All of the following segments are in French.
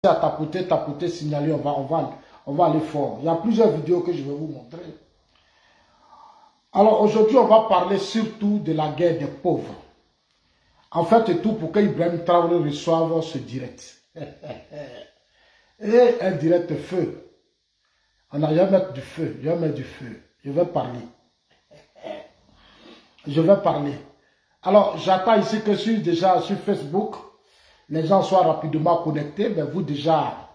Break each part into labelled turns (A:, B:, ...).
A: à tapoter, signaler, on va aller fort. Il y a plusieurs vidéos que je vais vous montrer. Alors aujourd'hui, on va parler surtout de la guerre des pauvres. En fait, tout pour que Ibrahim Traoré reçoive ce direct. Et un direct feu. On a jamais mettre du feu, je vais mettre du feu. Je vais parler. Je vais parler. Alors, j'attends ici que déjà sur Facebook, les gens soient rapidement connectés. Mais vous déjà,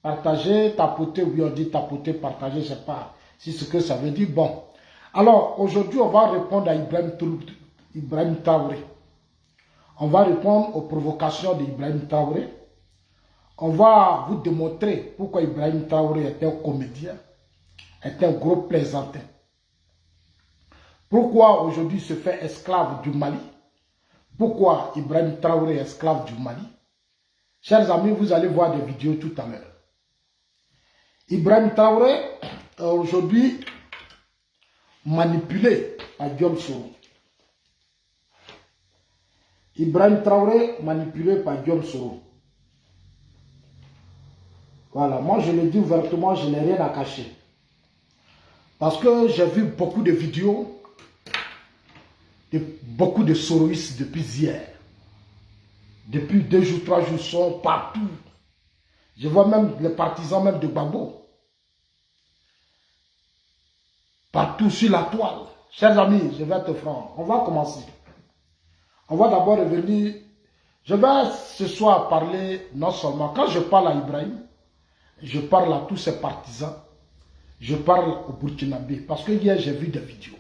A: partagez, tapotez, oui on dit tapoter, partager, je ne sais pas si ce que ça veut dire. Bon. Alors, aujourd'hui, on va répondre à Ibrahim Traoré. On va répondre aux provocations d'Ibrahim Traoré. On va vous démontrer pourquoi Ibrahim Traoré est un comédien, est un gros plaisantin. Pourquoi aujourd'hui il se fait esclave du Mali? Pourquoi Ibrahim Traoré est esclave du Mali? Chers amis, vous allez voir des vidéos tout à l'heure. Ibrahim Traoré est aujourd'hui manipulé par Guillaume Soro. Ibrahim Traoré manipulé par Guillaume Soro. Voilà, moi je le dis ouvertement, je n'ai rien à cacher. Parce que j'ai vu beaucoup de vidéos, beaucoup de soroïstes depuis hier. Depuis 2 jours, 3 jours, sont partout. Je vois même les partisans même de Gbagbo. Partout sur la toile. Chers amis, je vais être franc. On va commencer. On va d'abord revenir. Je vais ce soir parler non seulement, quand je parle à Ibrahim, je parle à tous ses partisans. Je parle au Burkinabé. Parce que hier, j'ai vu des vidéos.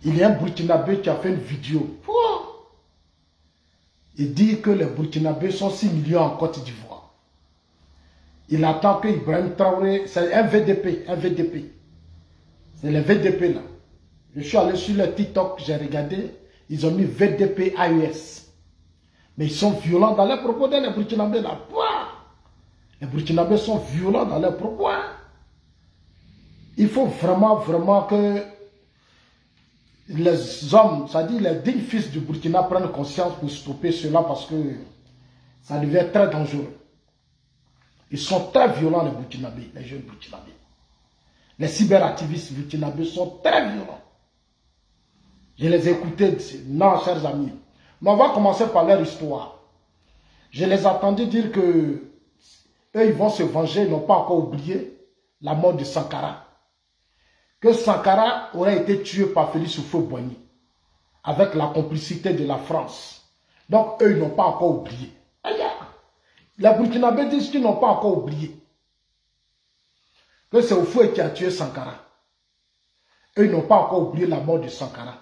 A: Il y a un Burkinabé qui a fait une vidéo. Il dit que les Burkinabés sont 6 millions en Côte d'Ivoire. Il attend que Ibrahim Traoré, c'est un VDP, un VDP. C'est les VDP là. Je suis allé sur le TikTok, j'ai regardé, ils ont mis VDP AES. Mais ils sont violents dans leurs propos, les Burkinabés là. Les Burkinabés sont violents dans leurs propos. Il faut vraiment que les hommes, c'est-à-dire les dignes fils du Burkina prennent conscience pour stopper cela parce que ça devient très dangereux. Ils sont très violents les Burkinabés, les jeunes Burkinabés. Les cyberactivistes burkinabés sont très violents. Je les ai écoutés, non chers amis. Mais on va commencer par leur histoire. Je les attendais dire que eux ils vont se venger, ils n'ont pas encore oublié la mort de Sankara. Que Sankara aurait été tué par Félix Houphouët-Boigny avec la complicité de la France. Donc, eux, ils n'ont pas encore oublié. Les Burkinabés disent qu'ils n'ont pas encore oublié que c'est Houphouët qui a tué Sankara. Eux, ils n'ont pas encore oublié la mort de Sankara.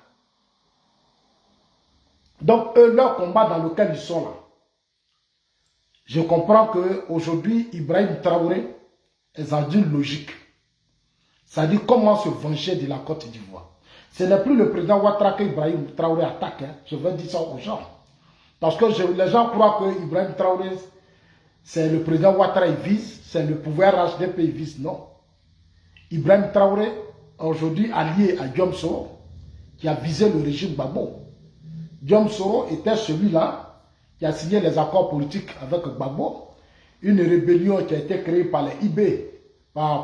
A: Donc, eux, leur combat dans lequel ils sont là, je comprends qu'aujourd'hui, Ibrahim Traoré est dans une logique. C'est-à-dire comment se venger de la Côte d'Ivoire. Ce n'est plus le président Ouattara que Ibrahim Traoré attaque. Je vais dire ça aux gens. Parce que les gens croient que Ibrahim Traoré, c'est le président Ouattara, il vise. C'est le pouvoir HDP, il vise. Non. Ibrahim Traoré, aujourd'hui allié à Guillaume Soro, qui a visé le régime Gbagbo. Guillaume Soro était celui-là qui a signé les accords politiques avec Gbagbo. Une rébellion qui a été créée par les IB.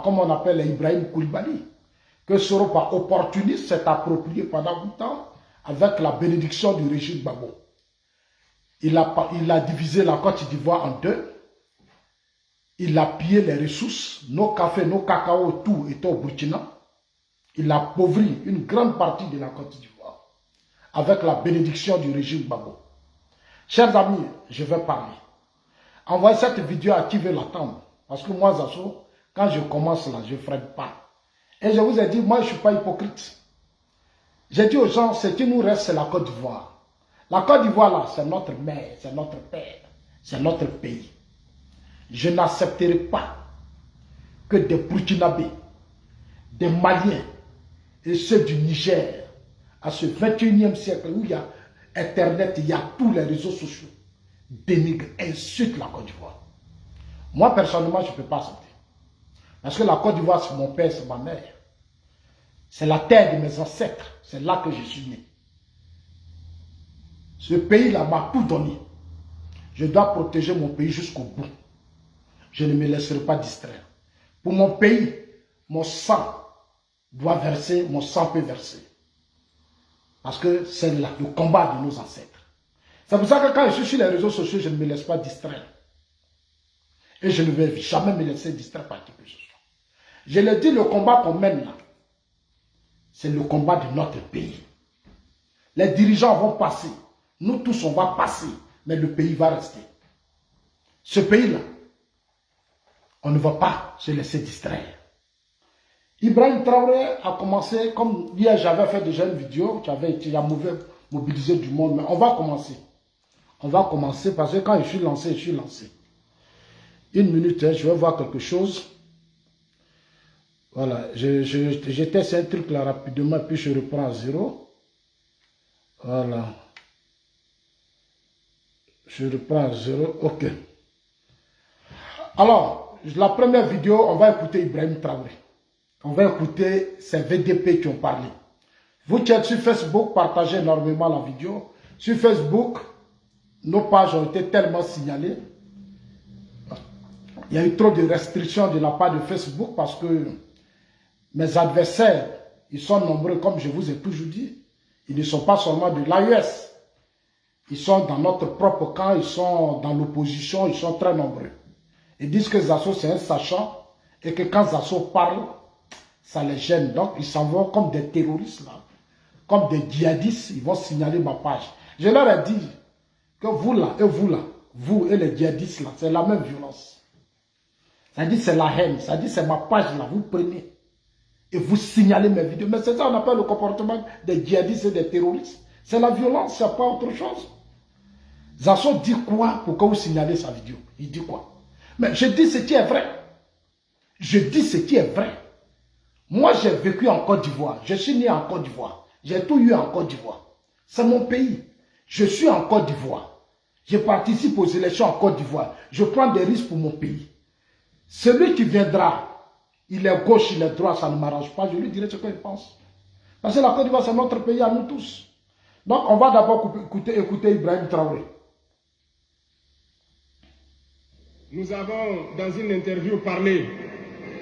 A: Comme on appelle les Ibrahim Koulibaly, que Soro par opportuniste s'est approprié pendant 8 ans avec la bénédiction du régime Gbagbo. Il a divisé la Côte d'Ivoire en 2. Il a pillé les ressources, nos cafés, nos cacao, tout était au Burkina. Il a appauvri une grande partie de la Côte d'Ivoire avec la bénédiction du régime Gbagbo. Chers amis, je vais parler. Envoyez cette vidéo à qui veut l'attendre. Parce que moi, Zasso, quand je commence là, je ne freine pas. Et je vous ai dit, moi je ne suis pas hypocrite. J'ai dit aux gens, ce qui nous reste, c'est la Côte d'Ivoire. La Côte d'Ivoire là, c'est notre mère, c'est notre père, c'est notre pays. Je n'accepterai pas que des Burkinabés, des Maliens et ceux du Niger, à ce 21e siècle où il y a Internet, il y a tous les réseaux sociaux, dénigrent, insultent la Côte d'Ivoire. Moi personnellement, je ne peux pas accepter. Parce que la Côte d'Ivoire, c'est mon père, c'est ma mère. C'est la terre de mes ancêtres. C'est là que je suis né. Ce pays-là m'a tout donné. Je dois protéger mon pays jusqu'au bout. je ne me laisserai pas distraire. Pour mon pays, mon sang doit verser, mon sang peut verser. Parce que c'est le combat de nos ancêtres. C'est pour ça que quand je suis sur les réseaux sociaux, je ne me laisse pas distraire. Et je ne vais jamais me laisser distraire par qui que ce soit. Je le dis, le combat qu'on mène là, c'est le combat de notre pays. Les dirigeants vont passer. Nous tous, on va passer. Mais le pays va rester. Ce pays-là, on ne va pas se laisser distraire. Ibrahim Traoré a commencé, comme hier j'avais fait déjà une vidéo, qui avait été mobilisé du monde, mais on va commencer. On va commencer parce que quand je suis lancé, je suis lancé. Une minute, hein, je vais voir quelque chose. Voilà, je teste un truc là rapidement, puis je reprends à zéro. Voilà. Je reprends à zéro, ok. Alors, la première vidéo, on va écouter Ibrahim Traoré. On va écouter ces VDP qui ont parlé. Vous qui êtes sur Facebook, partagez énormément la vidéo. Sur Facebook, nos pages ont été tellement signalées. Il y a eu trop de restrictions de la part de Facebook parce que mes adversaires, ils sont nombreux, comme je vous ai toujours dit. Ils ne sont pas seulement de l'AES. Ils sont dans notre propre camp, ils sont dans l'opposition, ils sont très nombreux. Ils disent que Zasso c'est un sachant et que quand Zasso parle, ça les gêne. Donc ils s'en vont comme des terroristes, là, comme des djihadistes, ils vont signaler ma page. Je leur ai dit que vous là, vous et les djihadistes là, c'est la même violence. Ça dit c'est la haine, ça dit c'est ma page là, vous prenez et vous signalez mes vidéos. Mais c'est ça qu'on appelle le comportement des djihadistes et des terroristes. C'est la violence, c'est pas autre chose. Zasso dit quoi pour que vous signalez sa vidéo? Il dit quoi? Mais je dis ce qui est vrai. Je dis ce qui est vrai. Moi, j'ai vécu en Côte d'Ivoire. Je suis né en Côte d'Ivoire. J'ai tout eu en Côte d'Ivoire. C'est mon pays. Je suis en Côte d'Ivoire. Je participe aux élections en Côte d'Ivoire. Je prends des risques pour mon pays. Celui qui viendra, il est gauche, il est droit, ça ne m'arrange pas. Je lui dirai ce qu'il pense. Parce que la Côte d'Ivoire, c'est notre pays à nous tous. Donc, on va d'abord écouter Ibrahim Traoré.
B: Nous avons, dans une interview, parlé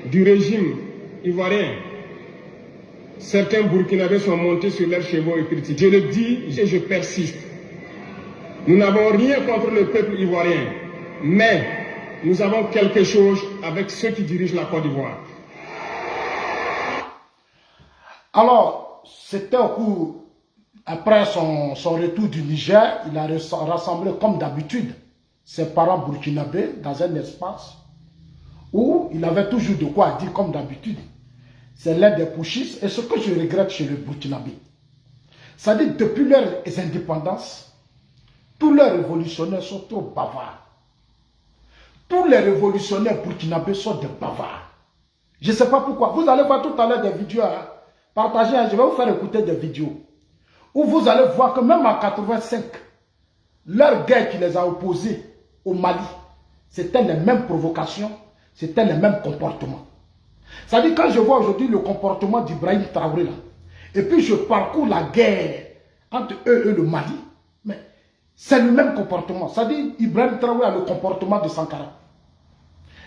B: du régime ivoirien. Certains Burkinabés sont montés sur leurs chevaux et critiquent. Je le dis et je persiste. Nous n'avons rien contre le peuple ivoirien, mais nous avons quelque chose avec ceux qui dirigent la Côte d'Ivoire.
A: Alors, c'était au cours, après son retour du Niger, il a rassemblé comme d'habitude ses parents burkinabés dans un espace où il avait toujours de quoi dire comme d'habitude. C'est l'aide des putschistes et ce que je regrette chez les Burkinabés. Ça dit depuis leur indépendance, tous leurs révolutionnaires sont trop bavards. Tous les révolutionnaires burkinabés sont des bavards. Je ne sais pas pourquoi. Vous allez voir tout à l'heure des vidéos. Hein. Partagez, je vais vous faire écouter des vidéos. Où vous allez voir que même en 85, leur guerre qui les a opposés au Mali, c'était les mêmes provocations, c'était les mêmes comportements. Ça dit quand je vois aujourd'hui le comportement d'Ibrahim Traoré là, et puis je parcours la guerre entre eux et le Mali, mais c'est le même comportement. Ça dit Ibrahim Traoré a le comportement de Sankara.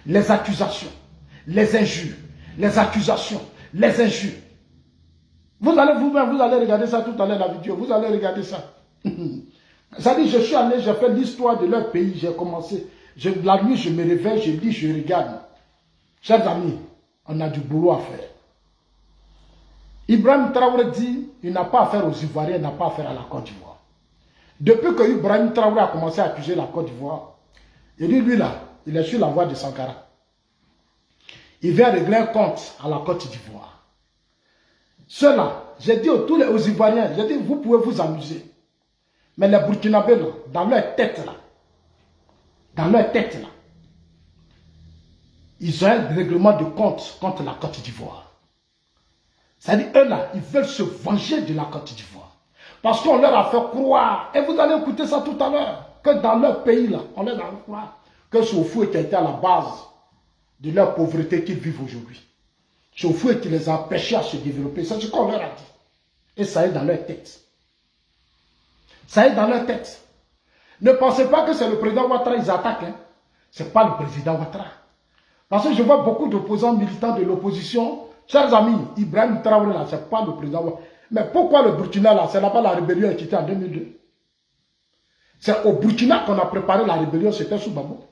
A: Les accusations, les injures, les accusations, les injures. Vous allez vous-même, vous allez regarder ça tout à l'heure la vidéo, vous allez regarder ça. Ça dit, je suis allé, j'ai fait l'histoire de leur pays, j'ai commencé. La nuit, je me réveille, je lis, je regarde. Chers amis, on a du boulot à faire. Ibrahim Traoré dit, il n'a pas affaire aux Ivoiriens, il n'a pas affaire à la Côte d'Ivoire. Depuis que Ibrahim Traoré a commencé à accuser la Côte d'Ivoire, il dit, lui là, il est sur la voie de Sankara. Il vient régler un compte à la Côte d'Ivoire. Ceux-là, j'ai dit aux Ivoiriens, j'ai dit, vous pouvez vous amuser. Mais les Burkinabés, là, dans leur tête, là, ils ont un règlement de compte contre la Côte d'Ivoire. C'est-à-dire, eux là, ils veulent se venger de la Côte d'Ivoire. Parce qu'on leur a fait croire, et vous allez écouter ça tout à l'heure, que dans leur pays, là, on leur a fait croire que c'est Houphouët qui a été à la base de leur pauvreté qu'ils vivent aujourd'hui. C'est Houphouët qui les a empêchés à se développer. C'est ce qu'on leur a dit. Et ça est dans leur tête. Ça est dans leur tête. Ne pensez pas que c'est le président Ouattara qu'ils attaquent. Hein. Ce n'est pas le président Ouattara. Parce que je vois beaucoup d'opposants militants de l'opposition. Chers amis, Ibrahim Traoré, là, ce n'est pas le président. Mais pourquoi le Burkina, là, c'est là-bas la rébellion est quittée en 2002. C'est au Burkina qu'on a préparé la rébellion, c'était sous Bambo.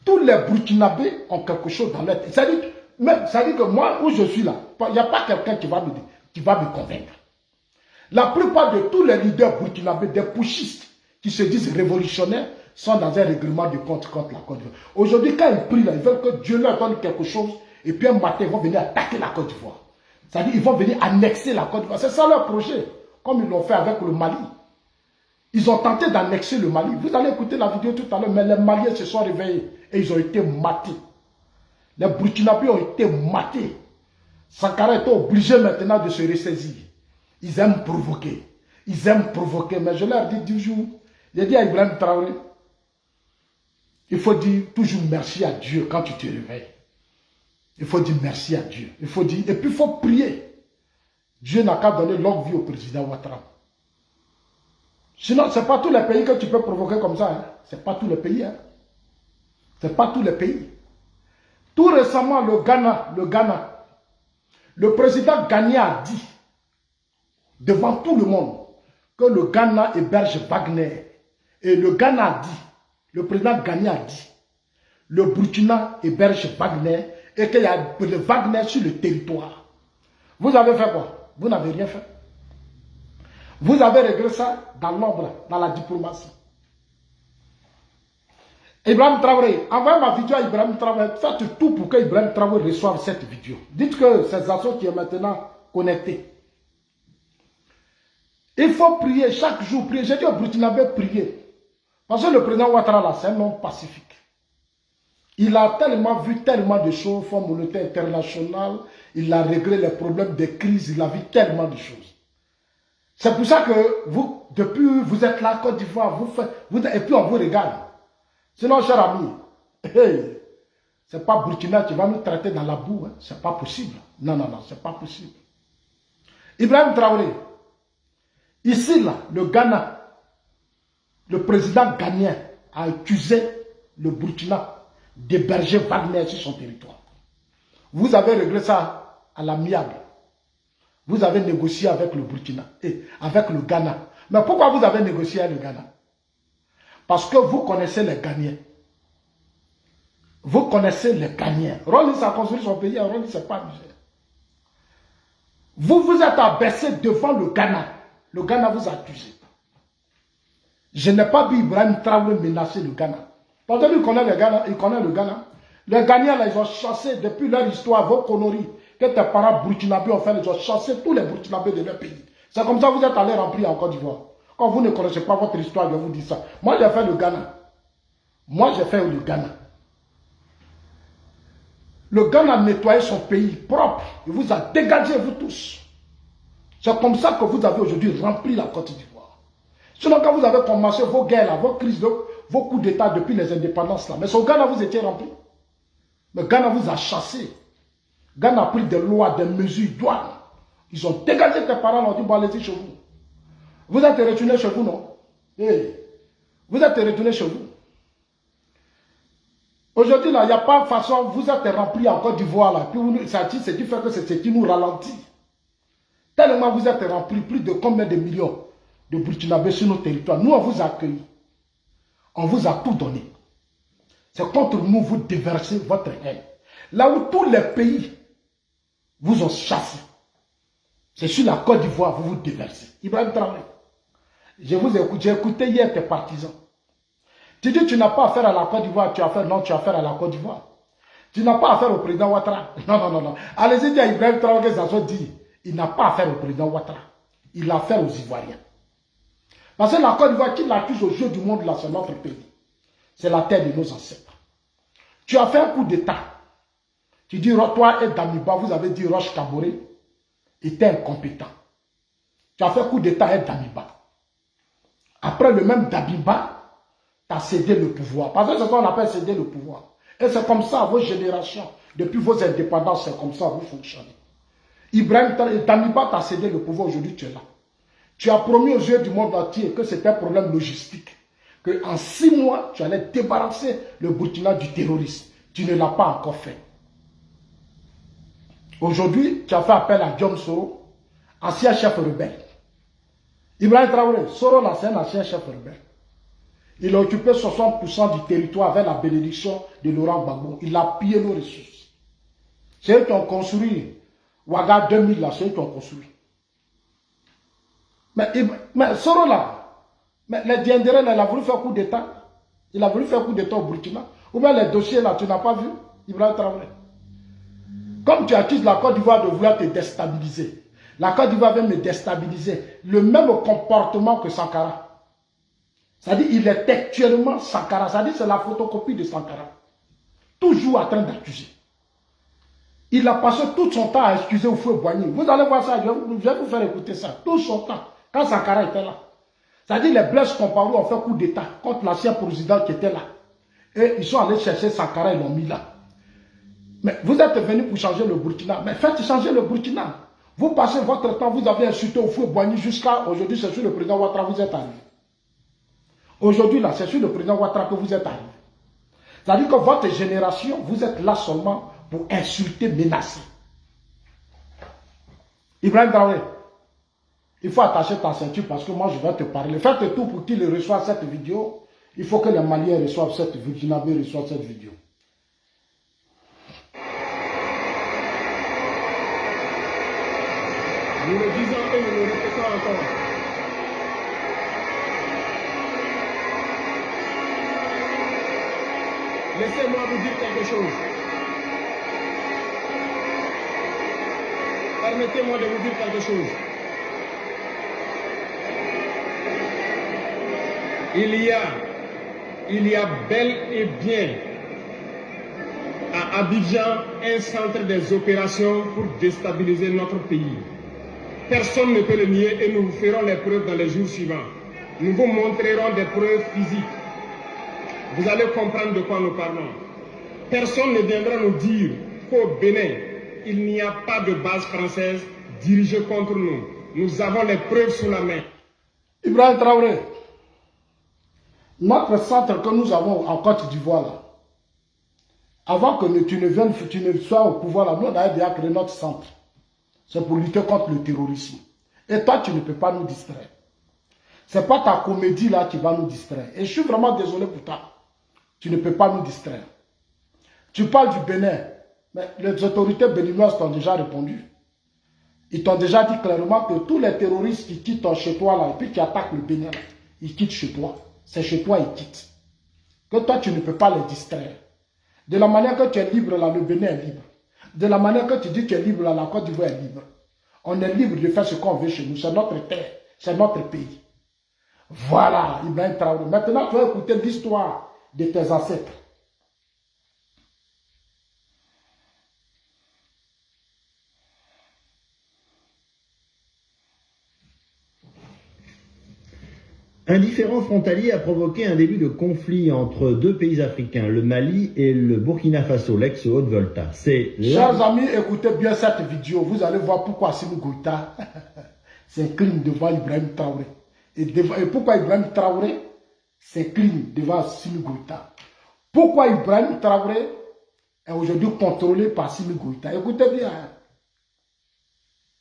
A: Tous les Burkinabés ont quelque chose dans leur tête. C'est-à-dire que moi, où je suis là, il n'y a pas quelqu'un qui va me convaincre. La plupart de tous les leaders burkinabés, des putschistes qui se disent révolutionnaires, sont dans un règlement de compte contre la Côte d'Ivoire. Aujourd'hui, quand ils prient, là, ils veulent que Dieu leur donne quelque chose, et puis un matin, ils vont venir attaquer la Côte d'Ivoire. C'est-à-dire qu'ils vont venir annexer la Côte d'Ivoire. C'est ça leur projet, comme ils l'ont fait avec le Mali. Ils ont tenté d'annexer le Mali. Vous allez écouter la vidéo tout à l'heure, mais les Maliens se sont réveillés et ils ont été matés. Les Burkinabés ont été matés. Sankara est obligé maintenant de se ressaisir. Ils aiment provoquer. Ils aiment provoquer. Mais je leur dis toujours, j'ai dit à Ibrahim Traoré, il faut dire toujours merci à Dieu quand tu te réveilles. Il faut dire merci à Dieu. Il faut dire, et puis il faut prier. Dieu n'a qu'à donner longue vie au président Ouattara. Sinon, ce n'est pas tous les pays que tu peux provoquer comme ça. Hein. Ce n'est pas tous les pays. Hein. Ce n'est pas tous les pays. Tout récemment, le Ghana, le président Ghané a dit, devant tout le monde, que le Ghana héberge Wagner. Et le Ghana a dit, le président Ghané a dit, le Burkina héberge Wagner et qu'il y a le Wagner sur le territoire. Vous avez fait quoi? Vous n'avez rien fait. Vous avez réglé ça dans l'ombre, dans la diplomatie. Ibrahim Traoré, envoyez ma vidéo à Ibrahim Traoré. Faites tout pour que Ibrahim Traoré reçoive cette vidéo. Dites que c'est Zazo qui est maintenant connecté. Il faut prier chaque jour, prier. J'ai dit au Burkinabé, prier. Parce que le président Ouattara, là, c'est un homme pacifique. Il a tellement vu tellement de choses, Fonds monétaire international, il a réglé les problèmes des crises, il a vu tellement de choses. C'est pour ça que vous, depuis vous êtes là, Côte d'Ivoire, et puis on vous regarde. Sinon, cher ami, hey, c'est pas Burkina qui va nous traiter dans la boue, hein. C'est pas possible. Non, non, non, c'est pas possible. Ibrahim Traoré, ici, là, le Ghana, le président ghanéen a accusé le Burkina d'héberger Wagner sur son territoire. Vous avez réglé ça à l'amiable. Vous avez négocié avec le Burkina et avec le Ghana. Mais pourquoi vous avez négocié avec le Ghana? Parce que vous connaissez les Ghanéens. Vous connaissez les Ghanéens. Rawlings a construit son pays, Rawlings ne s'est pas amusé. Vous vous êtes abaissé devant le Ghana. Le Ghana vous a accusé. Je n'ai pas vu Ibrahim Traoré menacer le Ghana. Parce que lui, il connaît le Ghana. Il connaît le Ghana. Les Ghanéens, là, ils ont chassé depuis leur histoire, vos conneries, que tes parents burkinabés ont fait, ils ont chassé tous les burkinabés de leur pays. C'est comme ça que vous êtes allés remplir en Côte d'Ivoire. Quand vous ne connaissez pas votre histoire, je vous dis ça. Moi, j'ai fait le Ghana. Moi, j'ai fait le Ghana. Le Ghana a nettoyé son pays propre. Il vous a dégagé, vous tous. C'est comme ça que vous avez aujourd'hui rempli la Côte d'Ivoire. Sinon, quand vous avez commencé vos guerres, là, vos crises, vos coups d'État depuis les indépendances, là, mais au Ghana, vous étiez rempli. Le Ghana vous a chassé. Ghana a pris des lois, des mesures, douanes. Ils ont dégagé tes parents, ils ont dit, bon, allez-y chez vous. Vous êtes retourné chez vous, non? Hey, vous êtes retourné chez vous. Aujourd'hui, là, il n'y a pas de façon, vous êtes rempli en Côte d'Ivoire, là. Puis, c'est du fait que c'est ce qui nous ralentit. Tellement vous êtes rempli, plus de combien de millions de Burkinabés sur nos territoires. Nous, on vous a accueillis. On vous a tout donné. C'est contre nous, vous déversez votre haine. Là où tous les pays vous ont chassé, c'est sur la Côte d'Ivoire vous vous déversez. Ibrahim Traoré, j'ai écouté hier tes partisans. Tu dis tu n'as pas affaire à la Côte d'Ivoire, tu as affaire à la Côte d'Ivoire. Tu n'as pas affaire au président Ouattara. Non, non, non, non. Allez-y dire à Ibrahim Traoré, Zazo dit, il n'a pas affaire au président Ouattara. Il a affaire aux Ivoiriens. Parce que la Côte d'Ivoire, qui l'accuse au jeu du monde, là, c'est notre pays. C'est la terre de nos ancêtres. Tu as fait un coup d'État. Tu dis, toi et Damiba, vous avez dit Roche Kaboré était incompétent. Tu as fait un coup d'État et Damiba. Après, le même Damiba t'a cédé le pouvoir. Parce que c'est ce qu'on appelle céder le pouvoir. Et c'est comme ça, vos générations, depuis vos indépendances, c'est comme ça vous fonctionnez. Ibrahim Damiba t'a cédé le pouvoir, aujourd'hui tu es là. Tu as promis aux yeux du monde entier que c'était un problème logistique. Qu'en 6 mois, tu allais débarrasser le Burkina du terrorisme. Tu ne l'as pas encore fait. Aujourd'hui, tu as fait appel à John Soro, ancien chef rebelle. Ibrahim Traoré, Soro là, c'est un ancien chef rebelle. Il a occupé 60% du territoire avec la bénédiction de Laurent Gbagbo. Il a pillé nos ressources. C'est eux qui ont construit Ouaga 2000 là, c'est eux qui ont construit. Mais Soro là, mais les Diendérés, il a voulu faire coup d'État. Il a voulu faire coup d'État au Burkina. Ou bien les dossiers là, tu n'as pas vu, Ibrahim Traoré. Comme tu accuses la Côte d'Ivoire de vouloir te déstabiliser. La Côte d'Ivoire veut me déstabiliser. Le même comportement que Sankara. C'est-à-dire, il est actuellement Sankara. C'est-à-dire, c'est la photocopie de Sankara. Toujours en train d'accuser. Il a passé tout son temps à excuser au feu Boigny. Vous allez voir ça, je vais vous faire écouter ça. Tout son temps, quand Sankara était là. C'est-à-dire, les Blaise Compaoré ont fait coup d'État contre l'ancien président qui était là. Et ils sont allés chercher Sankara et l'ont mis là. Mais vous êtes venu pour changer le Burkina. Mais faites changer le Burkina. Vous passez votre temps, vous avez insulté au feu Boigny jusqu'à aujourd'hui, c'est sur le président Ouattara que vous êtes arrivé. Aujourd'hui, là, c'est sur le président Ouattara que vous êtes arrivé. C'est-à-dire que votre génération, vous êtes là seulement pour insulter, menacer. Ibrahim Traoré, il faut attacher ta ceinture parce que moi, je vais te parler. Faites tout pour qu'il reçoive cette vidéo. Il faut que les Maliens reçoivent cette vidéo, les Burkinabés reçoivent cette vidéo.
B: Nous le disons et nous le répétons encore. Laissez-moi vous dire quelque chose. Permettez-moi de vous dire quelque chose. Il y a bel et bien à Abidjan un centre des opérations pour déstabiliser notre pays. Personne ne peut le nier et nous vous ferons les preuves dans les jours suivants. Nous vous montrerons des preuves physiques. Vous allez comprendre de quoi nous parlons. Personne ne viendra nous dire qu'au Bénin, il n'y a pas de base française dirigée contre nous. Nous avons les preuves sous la main.
A: Ibrahim Traoré, notre centre que nous avons en Côte d'Ivoire, là, avant que tu ne sois au pouvoir, là, nous avons déjà créé notre centre. C'est pour lutter contre le terrorisme. Et toi, tu ne peux pas nous distraire. Ce n'est pas ta comédie là qui va nous distraire. Et je suis vraiment désolé pour toi. Tu ne peux pas nous distraire. Tu parles du Bénin. Mais les autorités béninoises t'ont déjà répondu. Ils t'ont déjà dit clairement que tous les terroristes qui quittent chez toi là, et puis qui attaquent le Bénin, là, ils quittent chez toi. C'est chez toi ils quittent. Que toi, tu ne peux pas les distraire. De la manière que tu es libre là, le Bénin est libre. De la manière que tu dis que tu es libre, là, la Côte d'Ivoire est libre. On est libre de faire ce qu'on veut chez nous. C'est notre terre. C'est notre pays. Voilà, Ibrahim Traoré. Maintenant, tu vas écouter l'histoire de tes ancêtres.
C: Un différend frontalier a provoqué un début de conflit entre deux pays africains, le Mali et le Burkina Faso, l'ex-Haute-Volta.
A: Chers amis, écoutez bien cette vidéo. Vous allez voir pourquoi Assimi Goïta s'incline devant Ibrahim Traoré. Et pourquoi Ibrahim Traoré s'incline devant Assimi Goïta. Pourquoi Ibrahim Traoré est aujourd'hui contrôlé par Assimi Goïta. Écoutez bien.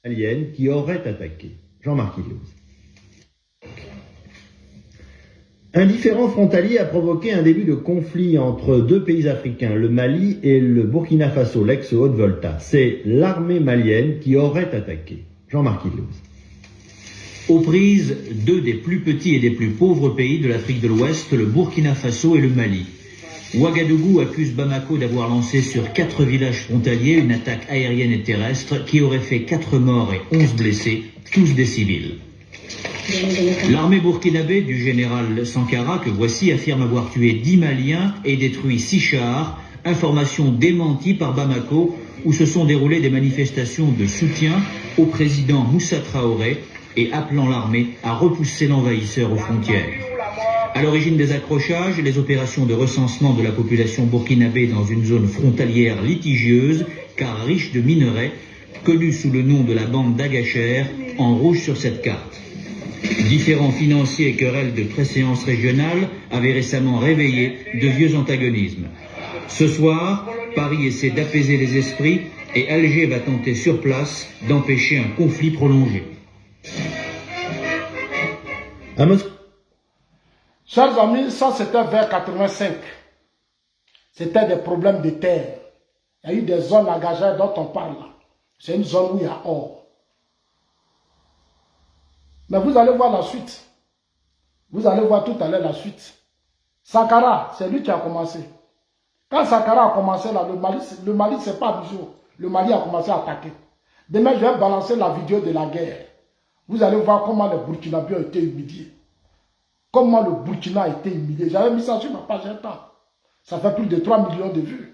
C: Malienne qui aurait attaqué. Jean-Marc Illouz. Un différend frontalier a provoqué un début de conflit entre deux pays africains, le Mali et le Burkina Faso, l'ex-Haute-Volta. C'est l'armée malienne qui aurait attaqué. Jean-Marc Illouz.
D: Aux prises, deux des plus petits et des plus pauvres pays de l'Afrique de l'Ouest, le Burkina Faso et le Mali. Ouagadougou accuse Bamako d'avoir lancé sur 4 villages frontaliers une attaque aérienne et terrestre qui aurait fait 4 morts et 11 blessés, tous des civils. L'armée burkinabé du général Sankara, que voici, affirme avoir tué 10 Maliens et détruit 6 chars, information démentie par Bamako, où se sont déroulées des manifestations de soutien au président Moussa Traoré et appelant l'armée à repousser l'envahisseur aux frontières. À l'origine des accrochages, les opérations de recensement de la population burkinabé dans une zone frontalière litigieuse, car riche de minerais, connue sous le nom de la bande d'Agacher, en rouge sur cette carte. Différends financiers et querelles de préséance régionale avaient récemment réveillé de vieux antagonismes. Ce soir, Paris essaie d'apaiser les esprits et Alger va tenter sur place d'empêcher un conflit prolongé.
C: À Moscou.
A: Chers amis, ça c'était vers 85. C'était des problèmes de terre. Il y a eu des zones engagées dont on parle là. C'est une zone où il y a or. Mais vous allez voir la suite. Vous allez voir tout à l'heure la suite. Sankara, c'est lui qui a commencé. Quand Sankara a commencé là, le Mali c'est pas amusé. Le Mali a commencé à attaquer. Demain, je vais balancer la vidéo de la guerre. Vous allez voir comment les Burkinabés ont été humiliés. Comment le Burkina a été humilié. J'avais mis ça sur ma page un temps. Ça fait plus de 3 millions de vues.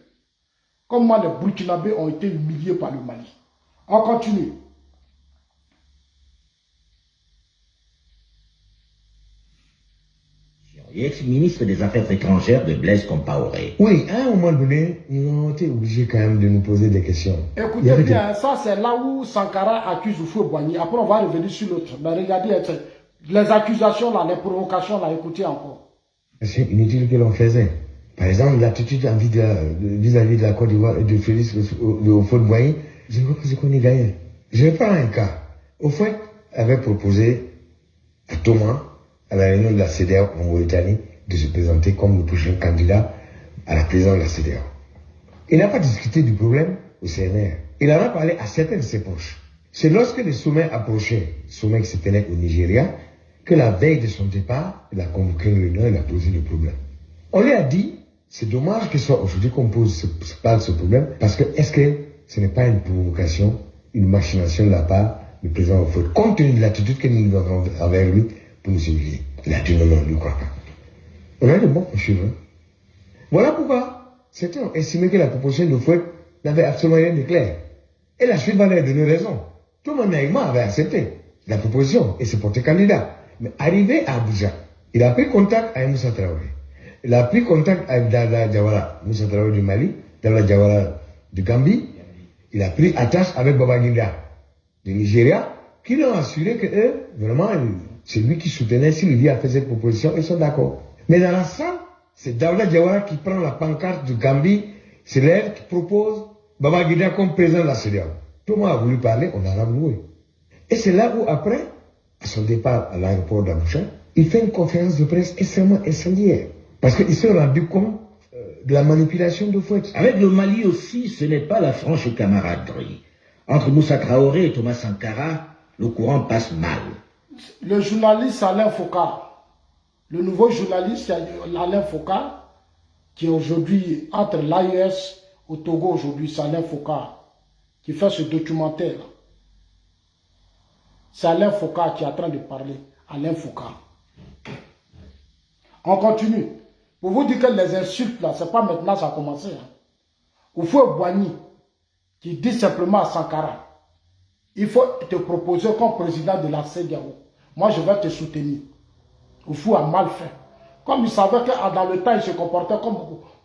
A: Comment les Burkinabés ont été humiliés par le Mali. On continue.
E: Ex-ministre des Affaires étrangères de Blaise Compaoré.
F: Oui, à un moment donné, ils ont été obligés quand même de nous poser des questions.
A: Écoutez bien, ça c'est là où Sankara accuse Houphouët-Boigny. Après on va revenir sur l'autre. Mais regardez, les accusations là, les provocations là, écoutez encore.
F: C'est inutile que l'on faisait. Par exemple, l'attitude vis-à-vis de la Côte d'Ivoire et de Félix de Houphouët-Boigny, je ne vois pas ce qu'on y gagnait. Je prends un cas. Houphouët avait proposé à Thomas, à la réunion de la CEDEAO en Mauritanie, de se présenter comme le prochain candidat à la présidence de la CEDEAO. Il n'a pas discuté du problème au CNR. Il en a parlé à certains de ses proches. C'est lorsque le sommet approchait, sommet qui se tenait au Nigeria, que la veille de son départ, il a convoqué une réunion et il a posé le problème. On lui a dit, c'est dommage que ce soit aujourd'hui qu'on parle de ce problème, parce que est-ce que ce n'est pas une provocation, une machination de la part du président Houphouët, compte tenu de l'attitude que nous avons envers lui pour nous humilier. Il a dit non, on ne lui croit pas. On a de bons cheveux. Voilà pourquoi certains ont estimé que la proposition de Houphouët n'avait absolument rien de clair. Et la suite va leur donner raison. Tout le monde naïvement avait accepté la proposition et s'est porté candidat. Mais arrivé à Abuja, il a pris contact avec Moussa Traoré. Il a pris contact avec Dada Jawara, Moussa Traoré du Mali, Dada Jawara du Gambie. Il a pris attache avec Babangida du Nigeria, qui lui ont assuré que eux, vraiment, c'est lui qui soutenait, si lui a fait cette proposition, ils sont d'accord. Mais dans la salle, c'est Dada Jawara qui prend la pancarte du Gambie, c'est l'air qui propose Babangida comme président de la CEDEAO. Tout le monde a voulu parler, on a avoué. Et c'est là où après, à son départ à l'aéroport d'Abuja, il fait une conférence de presse extrêmement incendiaire. Parce qu'il s'est rendu compte de la manipulation de Houphouët.
E: Avec le Mali aussi, ce n'est pas la franche camaraderie. Entre Moussa Traoré et Thomas Sankara, le courant passe mal.
A: Le journaliste Alain Foucault, le nouveau journaliste Alain Foucault, qui est aujourd'hui entre l'AES au Togo aujourd'hui, c'est Alain Foucault, qui fait ce documentaire. C'est Alain Foucault qui est en train de parler. Alain Foucault. On continue. Pour vous dire que les insultes là, c'est pas maintenant que ça a commencé. Houphouët-Boigny, qui dit simplement à Sankara, il faut te proposer comme président de la CEDEAO. Moi, je vais te soutenir. Houphouët a mal fait. Comme il savait que dans le temps, il se comportait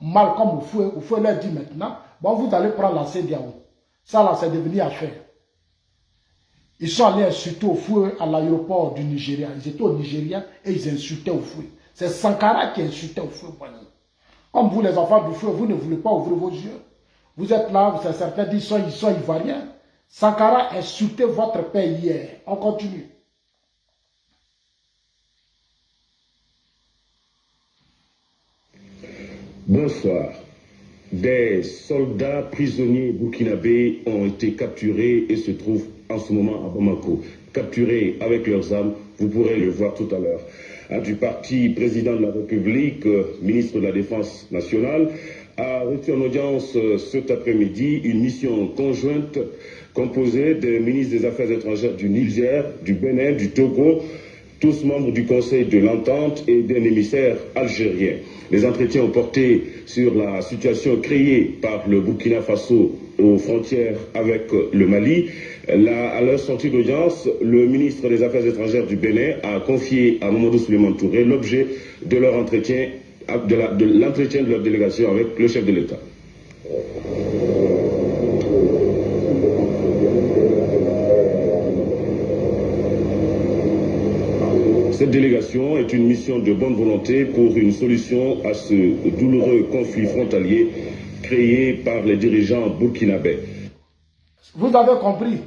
A: mal comme Houphouët. Houphouët leur dit maintenant, bon, vous allez prendre la CEDEAO. Ça là, c'est devenu affaire. Ils sont allés insulter Houphouët à l'aéroport du Nigeria. Ils étaient au Nigeria et ils insultaient Houphouët. C'est Sankara qui insultait Houphouët-Boigny. Comme vous, les enfants d'Houphouët, vous ne voulez pas ouvrir vos yeux. Vous êtes là, certains disent qu'ils sont ivoiriens. Sankara insultait votre père hier. On continue.
G: Bonsoir. Des soldats prisonniers burkinabés ont été capturés et se trouvent en ce moment à Bamako. Capturés avec leurs armes, vous pourrez le voir tout à l'heure. Du parti président de la République, ministre de la Défense nationale, a reçu en audience cet après-midi une mission conjointe composée des ministres des Affaires étrangères du Niger, du Bénin, du Togo, tous membres du Conseil de l'Entente et d'un émissaire algérien. Les entretiens ont porté sur la situation créée par le Burkina Faso aux frontières avec le Mali. À leur sortie d'audience, le ministre des Affaires étrangères du Bénin a confié à Mamadou Souleymane Touré l'objet de leur entretien, de l'entretien de leur délégation avec le chef de l'État. Cette délégation est une mission de bonne volonté pour une solution à ce douloureux conflit frontalier créée par les dirigeants burkinabés.
A: Vous avez compris.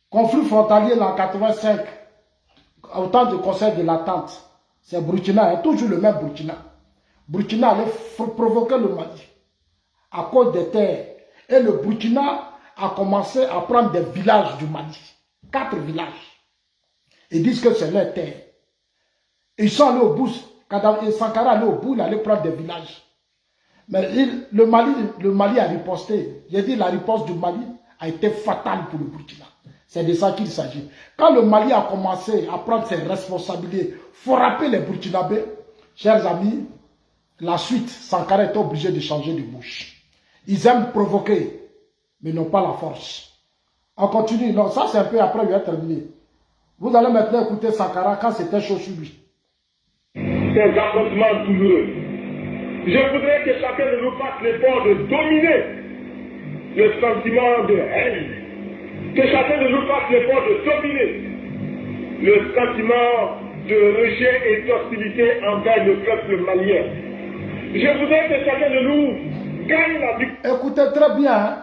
A: Conflit frontalier en 85, au temps du conseil de l'attente. C'est Burkina, hein, toujours le même Burkina. Burkina allait provoquer le Mali à cause des terres. Et le Burkina a commencé à prendre des villages du Mali. 4 villages. Ils disent que c'est leur terre. Ils sont allés au bout. Quand Sankara allait au bout, il allait prendre des villages. Mais le Mali a riposté. J'ai dit la riposte du Mali a été fatale pour le Burkina. C'est de ça qu'il s'agit. Quand le Mali a commencé à prendre ses responsabilités, frapper les Burkinabés, chers amis, la suite, Sankara était obligé de changer de bouche. Ils aiment provoquer, mais n'ont pas la force. On continue. Non, ça c'est un peu après, il va terminer. Vous allez maintenant écouter Sankara quand c'était chaud sur lui.
B: Ces affrontements douloureux. Je voudrais que chacun de nous fasse l'effort de dominer le sentiment de haine. Que chacun de nous fasse l'effort de dominer le sentiment de rejet et d'hostilité envers le peuple malien. Je voudrais que chacun de nous gagne la victoire.
A: Écoutez très bien, hein?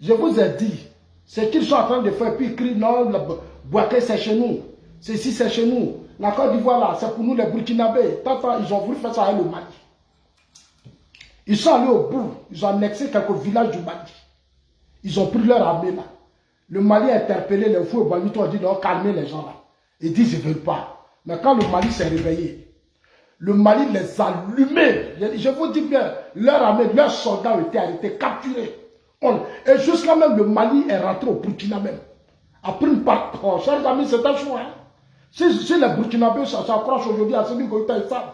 A: Je vous ai dit, ce qu'ils sont en train de faire, puis ils crient, non, le Bouaké c'est chez nous, ceci c'est chez nous, la Côte d'Ivoire là, c'est pour nous les Burkinabés. Tant ils ont voulu faire ça avec le Mali. Ils sont allés au bout, ils ont annexé quelques villages du Mali. Ils ont pris leur armée là. Le Mali a interpellé les fous et Banito a dit non, calmez les gens là. Ils disent ils ne veulent pas. Mais quand le Mali s'est réveillé, le Mali les a allumés. Je vous dis bien, leur armée, leurs soldats ont été arrêtés, capturés. Et jusqu'à même le Mali est rentré au Burkina même. Après une partie, oh, chers amis, c'est un choix. Hein? Si les Burkinabés s'accrochent aujourd'hui à celui Goïta, ils savent.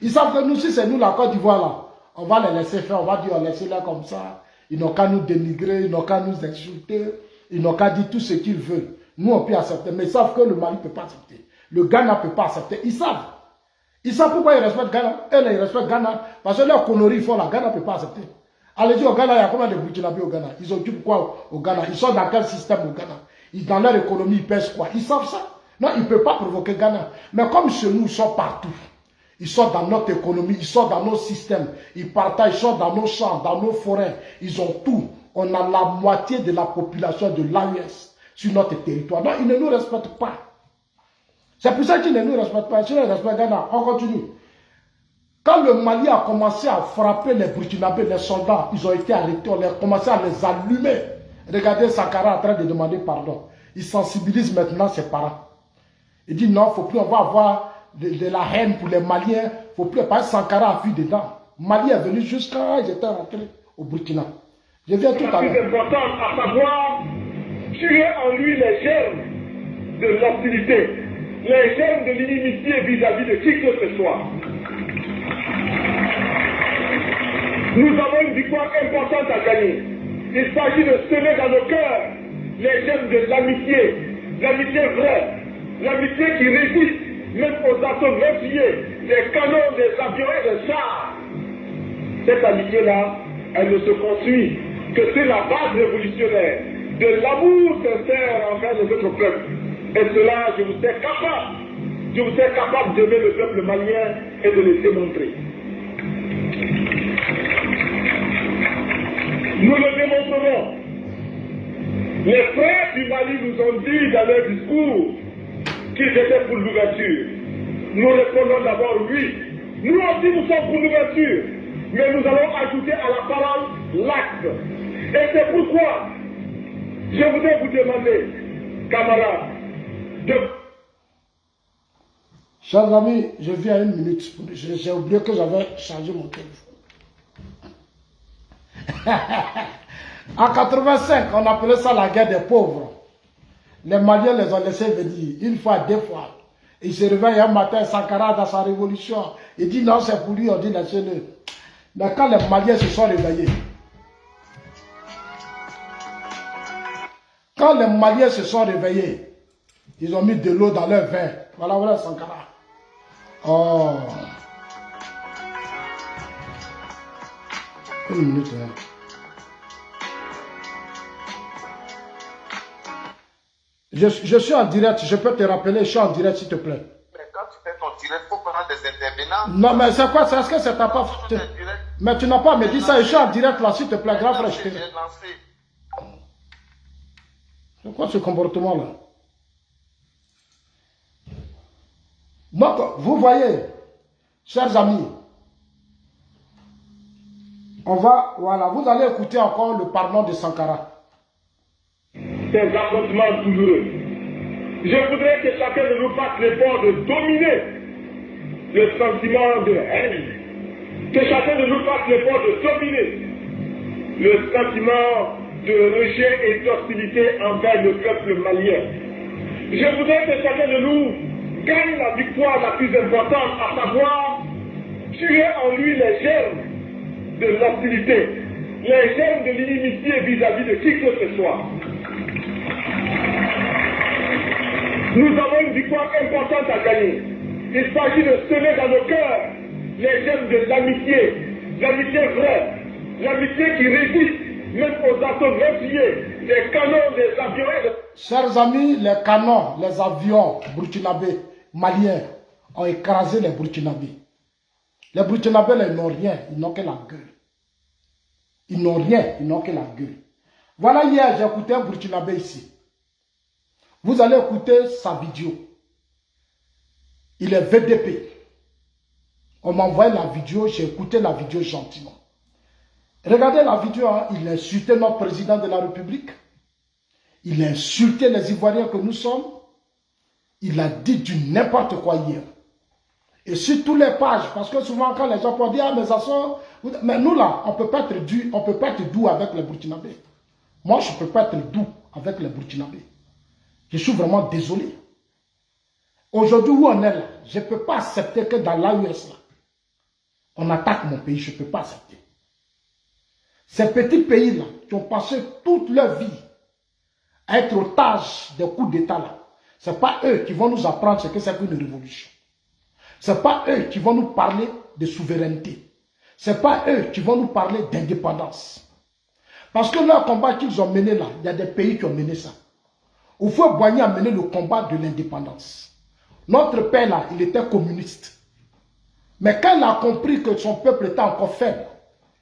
A: Ils savent que nous, si c'est nous la Côte d'Ivoire là, on va les laisser faire, on va dire, on laisse-les comme ça. Ils n'ont qu'à nous dénigrer, ils n'ont qu'à nous insulter, ils n'ont qu'à dire tout ce qu'ils veulent. Nous, on peut accepter, mais ils savent que le Mali ne peut pas accepter. Le Ghana ne peut pas accepter. Ils savent. Ils savent pourquoi ils respectent Ghana. Eux, ils respectent Ghana. Parce que leurs conneries, ils font la Ghana ne peut pas accepter. Allez dire au Ghana, il y a combien de Burkinabés au Ghana? Ils occupent quoi au Ghana? Ils sont dans quel système au Ghana? Dans leur économie, ils pèsent quoi? Ils savent ça. Non, ils ne peuvent pas provoquer Ghana. Mais comme chez nous, ils sont partout. Ils sont dans notre économie, ils sont dans nos systèmes. Ils partagent, ils sont dans nos champs, dans nos forêts. Ils ont tout. On a la moitié de la population de l'AES sur notre territoire. Donc, ils ne nous respectent pas. C'est pour ça qu'ils ne nous respectent pas. S'ils ne respectent Ghana, on continue. Quand le Mali a commencé à frapper les Burkinabés, les soldats, ils ont été arrêtés, on a commencé à les allumer. Regardez Sankara en train de demander pardon. Il sensibilise maintenant ses parents. Il dit non, il ne faut plus, on va avoir de la haine pour les Maliens. Il ne faut plus, parce que Sankara a fui dedans. Mali est venu jusqu'à j'étais rentré au Burkina. Je viens tout à l'heure.
B: La plus importante, à savoir, tuer en lui les germes de l'hostilité, les germes de l'inimitié vis-à-vis de qui que ce soit. Nous avons une victoire importante à gagner. Il s'agit de semer dans nos cœurs les germes de l'amitié, l'amitié vraie, l'amitié qui résiste même aux assauts meurtriers, des canons, des avions et des chars. Cette amitié-là, elle ne se construit que sur la base révolutionnaire de l'amour sincère envers les autres peuples. Et cela, je vous sais capable d'aimer le peuple malien et de le démontrer. Nous le démontrerons. Les frères du Mali nous ont dit dans leur discours qu'ils étaient pour l'ouverture. Nous répondons d'abord oui. Nous aussi nous sommes pour l'ouverture. Mais nous allons ajouter à la parole l'acte. Et c'est pourquoi je voudrais vous demander, camarades, de...
A: Chers amis, je viens à 1 minute. J'ai oublié que j'avais chargé mon téléphone. En 85, on appelait ça la guerre des pauvres. Les Maliens les ont laissés venir une fois, 2 fois. Il se réveille un matin, Sankara dans sa révolution. Il dit non, c'est pour lui, on dit laissez-le. Mais quand les Maliens se sont réveillés, ils ont mis de l'eau dans leur vin. Voilà Sankara. Oh. 1 minute. Hein. Je suis en direct, je peux te rappeler, je suis en direct s'il te plaît.
H: Mais quand tu fais ton direct, il faut prendre des intervenants.
A: Non, mais c'est quoi? Est-ce que c'est ta part? Mais tu n'as pas à me dire ça, je suis en direct là, s'il te plaît, grand frère. C'est quoi ce comportement-là? Donc, vous voyez, chers amis, on va, voilà, vous allez écouter encore le pardon de Sankara.
B: Ces affrontements douloureux. Je voudrais que chacun de nous fasse l'effort de dominer le sentiment de haine. Que chacun de nous fasse l'effort de dominer le sentiment de rejet et d'hostilité envers le peuple malien. Je voudrais que chacun de nous gagne la victoire la plus importante, à savoir tuer en lui les germes de l'hostilité, les germes de l'inimitié vis-à-vis de qui que ce soit. Nous avons une victoire importante à gagner. Il s'agit de semer dans nos cœurs les germes de l'amitié, l'amitié vraie, l'amitié qui résiste même aux assauts meurtriers, des canons, des avions et de...
A: Chers amis, les canons, les avions burkinabés, maliens, ont écrasé les burkinabés. Les burkinabés, ils n'ont rien, ils n'ont que la gueule. Ils n'ont rien, ils n'ont que la gueule. Voilà, hier, j'ai écouté un burkinabé ici. Vous allez écouter sa vidéo. Il est VDP. On m'a envoyé la vidéo, j'ai écouté la vidéo gentiment. Regardez la vidéo, hein, il a insulté notre président de la République. Il a insulté les Ivoiriens que nous sommes. Il a dit du n'importe quoi hier. Et sur toutes les pages, parce que souvent quand les gens peuvent dire, ah mais ça sort... Mais nous là, on ne peut pas être doux avec les Burkinabés. Moi, je ne peux pas être doux avec les Burkinabés. Je suis vraiment désolé. Aujourd'hui où on est là, je ne peux pas accepter que dans l'AUS, on attaque mon pays, je ne peux pas accepter. Ces petits pays-là, qui ont passé toute leur vie à être otages des coups d'État là, ce n'est pas eux qui vont nous apprendre ce que c'est qu'une révolution. Ce n'est pas eux qui vont nous parler de souveraineté. Ce n'est pas eux qui vont nous parler d'indépendance. Parce que leur combat qu'ils ont mené là, il y a des pays qui ont mené ça. Houphouët-Boigny a mené le combat de l'indépendance. Notre père là, il était communiste. Mais quand il a compris que son peuple était encore faible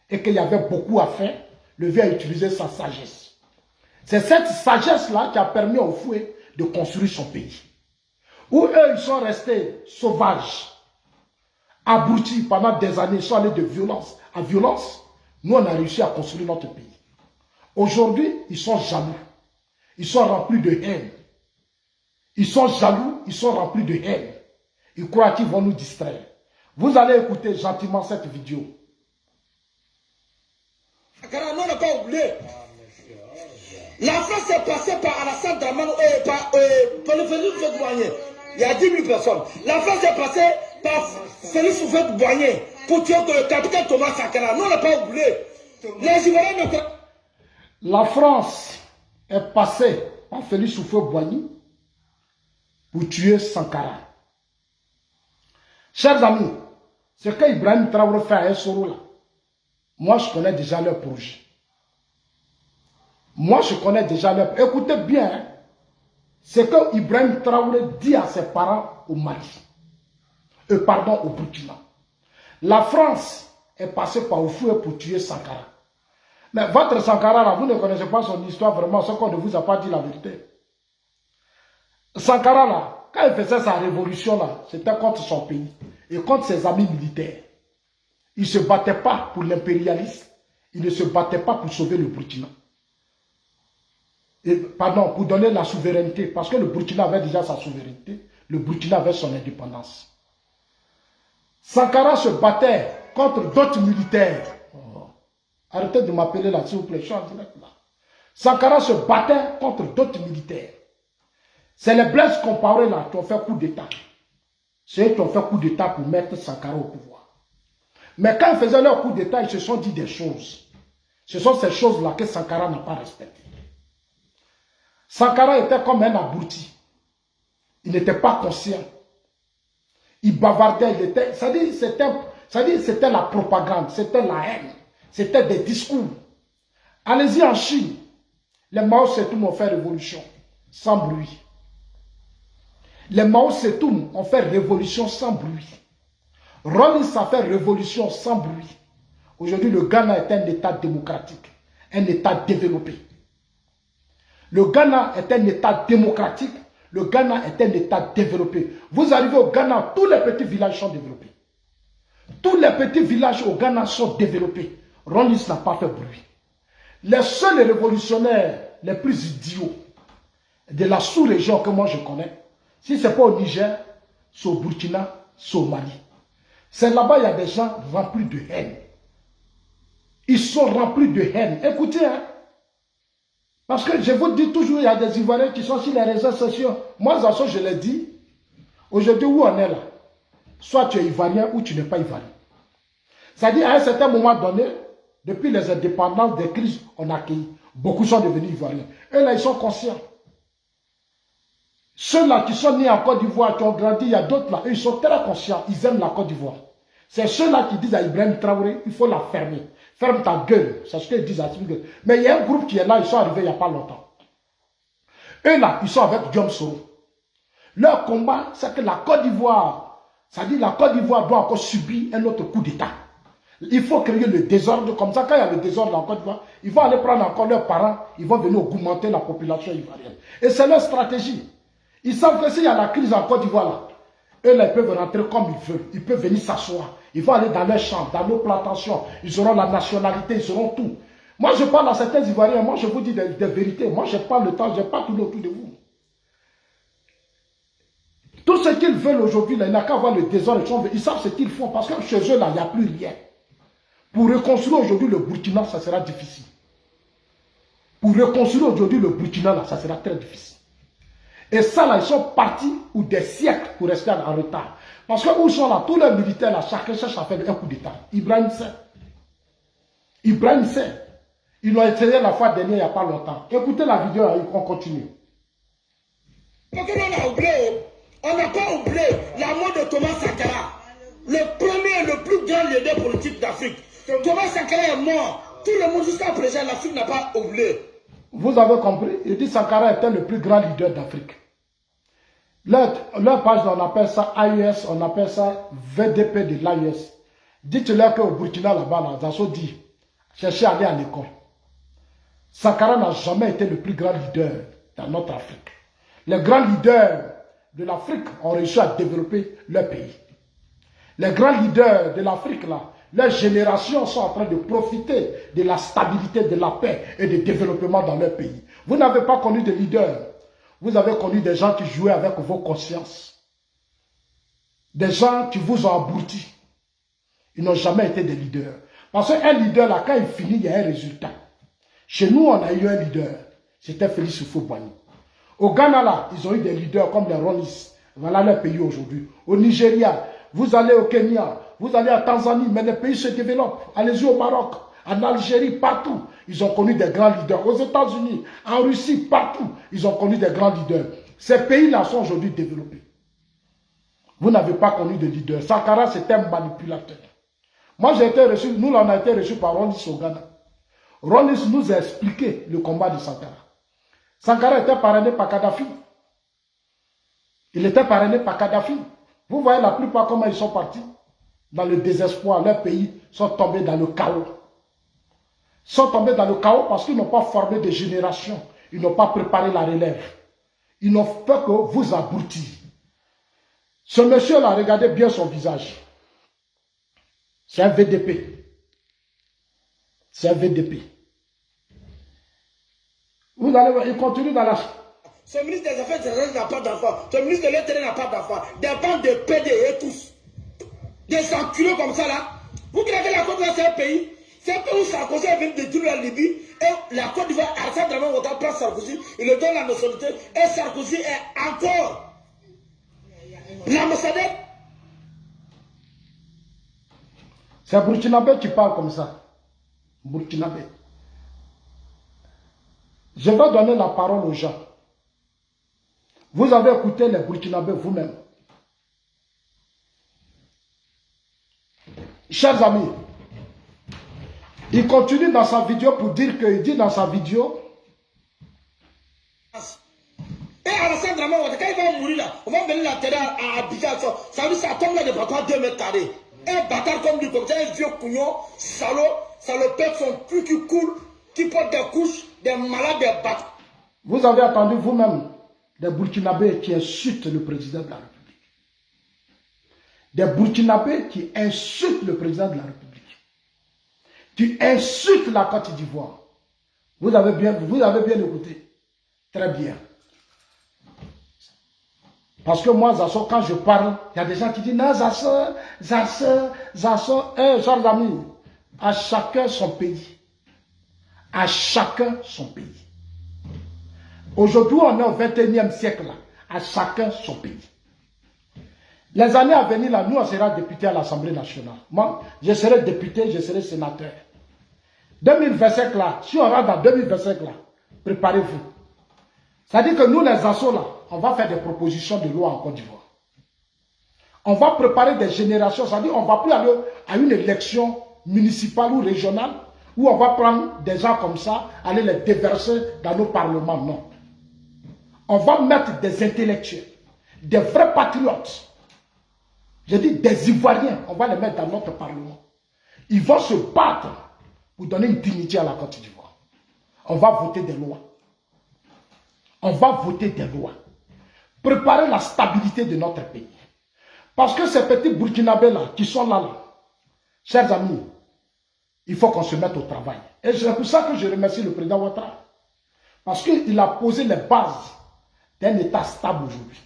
A: et qu'il y avait beaucoup à faire, le vieux a utilisé sa sagesse. C'est cette sagesse-là qui a permis au Houphouët de construire son pays. Où eux, ils sont restés sauvages, abrutis pendant des années, ils sont allés de violence à violence. Nous, on a réussi à construire notre pays. Aujourd'hui, ils sont jaloux. Ils sont remplis de haine. Ils sont jaloux, ils sont remplis de haine. Ils croient qu'ils vont nous distraire. Vous allez écouter gentiment cette vidéo.
H: On n'a pas oublié. La France est passée par Alassane Dramane, par Félix Houphouët-Boigny. Il y a 10 000 personnes. La France est passée par Félix Houphouët-Boigny pour tuer le capitaine Thomas Sankara. Nous, on n'a pas oublié. Les Ivoiriens ne...
A: La France est passée par Félix Houphouët-Boigny pour tuer Sankara. Chers amis, ce que Ibrahim Traoré fait à Essoro là, moi je connais déjà leur projet. Moi je connais déjà leur... Écoutez bien, hein, ce que Ibrahim Traoré dit à ses parents au Mali. Pardon, au Burkina. La France est passée par Houphouët pour tuer Sankara. Mais votre Sankara là, vous ne connaissez pas son histoire vraiment, ce qu'on ne vous a pas dit la vérité. Sankara là, quand il faisait sa révolution là, c'était contre son pays et contre ses amis militaires. Il ne se battait pas pour l'impérialisme, il ne se battait pas pour sauver le Burkina. Pardon, pour donner la souveraineté, parce que le Burkina avait déjà sa souveraineté, le Burkina avait son indépendance. Sankara se battait contre d'autres militaires. Oh. Arrêtez de m'appeler là, s'il vous plaît, je suis en direct là. Sankara se battait contre d'autres militaires. C'est les Blaise Compaoré là qui ont fait coup d'État. C'est eux qui ont fait coup d'État pour mettre Sankara au pouvoir. Mais quand ils faisaient leur coup d'État, ils se sont dit des choses. Ce sont ces choses-là que Sankara n'a pas respectées. Sankara était comme un abruti. Il n'était pas conscient. Il bavardait, c'était la propagande, c'était la haine, c'était des discours. Allez-y en Chine. Les Mao Tse-tung ont fait révolution sans bruit. Les Mao Tse-tung ont fait révolution sans bruit. Rollins a fait révolution sans bruit. Aujourd'hui, le Ghana est un État démocratique, un État développé. Le Ghana est un État démocratique, le Ghana est un État développé. Vous arrivez au Ghana, tous les petits villages sont développés. Tous les petits villages au Ghana sont développés. Rawlings n'a pas fait bruit. Les seuls révolutionnaires les plus idiots de la sous-région que moi je connais, si ce n'est pas au Niger, c'est au Burkina, c'est au Mali. C'est là-bas, il y a des gens remplis de haine. Ils sont remplis de haine. Écoutez, hein, parce que je vous dis toujours, il y a des Ivoiriens qui sont sur les réseaux sociaux. Moi, ça, je l'ai dit. Aujourd'hui, où on est là, soit tu es Ivoirien ou tu n'es pas Ivoirien. C'est-à-dire, à un certain moment donné, depuis les indépendances, des crises, on a accueilli. Beaucoup sont devenus Ivoiriens. Eux, là, ils sont conscients. Ceux-là qui sont nés en Côte d'Ivoire, qui ont grandi, il y a d'autres là, eux, ils sont très conscients. Ils aiment la Côte d'Ivoire. C'est ceux-là qui disent à Ibrahim Traoré, il faut la fermer. Ferme ta gueule. C'est ce qu'ils disent à Tinubu. Mais il y a un groupe qui est là, ils sont arrivés il n'y a pas longtemps. Eux là, ils sont avec Diom Soro. Leur combat, c'est que la Côte d'Ivoire, c'est-à-dire la Côte d'Ivoire doit encore subir un autre coup d'État. Il faut créer le désordre. Comme ça, quand il y a le désordre en Côte d'Ivoire, ils vont aller prendre encore leurs parents, ils vont venir augmenter la population ivoirienne. Et c'est leur stratégie. Ils savent que s'il y a la crise en Côte d'Ivoire là, eux là, ils peuvent rentrer comme ils veulent. Ils peuvent venir s'asseoir. Ils vont aller dans leurs champs, dans nos plantations. Ils auront la nationalité, ils auront tout. Moi, je parle à certains Ivoiriens. Moi, je vous dis des vérités. Moi, je n'ai pas le temps, je n'ai pas tout autour de vous. Tout ce qu'ils veulent aujourd'hui, il n'y a qu'à voir le désordre. Ils savent ce qu'ils font parce que chez eux, là, il n'y a plus rien. Pour reconstruire aujourd'hui le Burkina, ça sera difficile. Pour reconstruire aujourd'hui le Burkina, là, ça sera très difficile. Et ça, là, ils sont partis ou des siècles pour rester en retard. Parce que où sont là, tous les militaires, là, chacun cherche à faire un coup d'État. Ibrahim sait. Ibrahim sait. Ils l'ont essayé la fois dernière, il n'y a pas longtemps. Écoutez la vidéo, là, on continue.
H: Parce qu'on a oublié, on n'a pas oublié la mort de Thomas Sankara, le premier, le plus grand leader politique d'Afrique. Thomas Sankara est mort. Tout le monde jusqu'à présent, l'Afrique n'a pas oublié.
A: Vous avez compris? Il dit Sankara était le plus grand leader d'Afrique. Leur page, on appelle ça AUS, on appelle ça VDP de l'AUS. Dites-leur qu'au Burkina, là-bas, là, Zasso dit, cherchez à aller à l'école. Sankara n'a jamais été le plus grand leader dans notre Afrique. Les grands leaders de l'Afrique ont réussi à développer leur pays. Les grands leaders de l'Afrique, là, leurs générations sont en train de profiter de la stabilité, de la paix et du développement dans leur pays. Vous n'avez pas connu de leaders. Vous avez connu des gens qui jouaient avec vos consciences. Des gens qui vous ont abrutis. Ils n'ont jamais été des leaders. Parce qu'un leader, là, quand il finit, il y a un résultat. Chez nous, on a eu un leader. C'était Félix Houphouët-Boigny. Au Ghana, là, ils ont eu des leaders comme les Rawlings. Voilà leur pays aujourd'hui. Au Nigeria, vous allez au Kenya, vous allez à Tanzanie, mais les pays se développent. Allez-y au Maroc, en Algérie, partout. Ils ont connu des grands leaders. Aux États-Unis, en Russie, partout. Ils ont connu des grands leaders. Ces pays-là sont aujourd'hui développés. Vous n'avez pas connu de leader. Sankara, c'est un manipulateur. Moi, j'ai été reçu, nous, on a été reçus par Rawlings au Ghana. Rawlings nous a expliqué le combat de Sankara. Sankara était parrainé par Kadhafi. Il était parrainé par Kadhafi. Vous voyez la plupart comment ils sont partis. Dans le désespoir, leurs pays sont tombés dans le chaos. Ils sont tombés dans le chaos parce qu'ils n'ont pas formé des générations. Ils n'ont pas préparé la relève. Ils n'ont fait que vous abrutir. Ce monsieur-là, regardez bien son visage. C'est un VDP. C'est un VDP. Vous allez voir, il continue dans la...
H: Ce ministre des Affaires étrangères n'a pas d'enfants. Ce ministre de l'Intérieur n'a pas d'enfants. Des bandes de PD et tous. Des enculés comme ça là. Vous qui avez la Côte d'Ivoire, c'est un pays. C'est un pays où Sarkozy vient de détruire la Libye. Et la Côte d'Ivoire, Alassane Dramane Ouattara prend Sarkozy. Il lui donne la nationalité. Et Sarkozy est encore l'ambassadeur.
A: C'est Burkinabé qui parle comme ça. Burkinabé. Je vais donner la parole aux gens. Vous avez écouté les Burkinabés vous-même. Chers amis, il continue dans sa vidéo pour dire qu'il dit dans sa vidéo.
H: Et Alassane Dramane Ouattara, quand il va mourir là, on va venir l'enterrer à Abidjan. Ça veut dire ça tombe là de partout à 2 mètres carrés. Un bâtard comme lui, comme ça, un vieux couillon, salaud, salopette, son cul qui coule, qui porte des couches, des malades, des bâtards.
A: Vous avez entendu vous-même des Burkinabés qui insultent le président de la République. Des Burkinabés qui insultent le président de la République. Qui insultent la Côte d'Ivoire. Vous avez bien écouté. Très bien. Parce que moi, Zasso, quand je parle, il y a des gens qui disent, non, Zasso, chers amis, à chacun son pays. À chacun son pays. Aujourd'hui, on est au 21e siècle, à chacun son pays. Les années à venir, là, nous, on sera députés à l'Assemblée nationale. Moi, je serai député, je serai sénateur. 2025, là, si on rentre dans 2025, là, préparez-vous. C'est-à-dire que nous, les assos, là, on va faire des propositions de loi en Côte d'Ivoire. On va préparer des générations, c'est-à-dire qu'on ne va plus aller à une élection municipale ou régionale où on va prendre des gens comme ça, aller les déverser dans nos parlements. Non. On va mettre des intellectuels, des vrais patriotes. Je dis des Ivoiriens, on va les mettre dans notre parlement. Ils vont se battre pour donner une dignité à la Côte d'Ivoire. On va voter des lois. On va voter des lois. Préparer la stabilité de notre pays. Parce que ces petits Burkinabés là, qui sont là, chers amis, il faut qu'on se mette au travail. Et c'est pour ça que je remercie le président Ouattara. Parce qu'il a posé les bases d'un État stable aujourd'hui.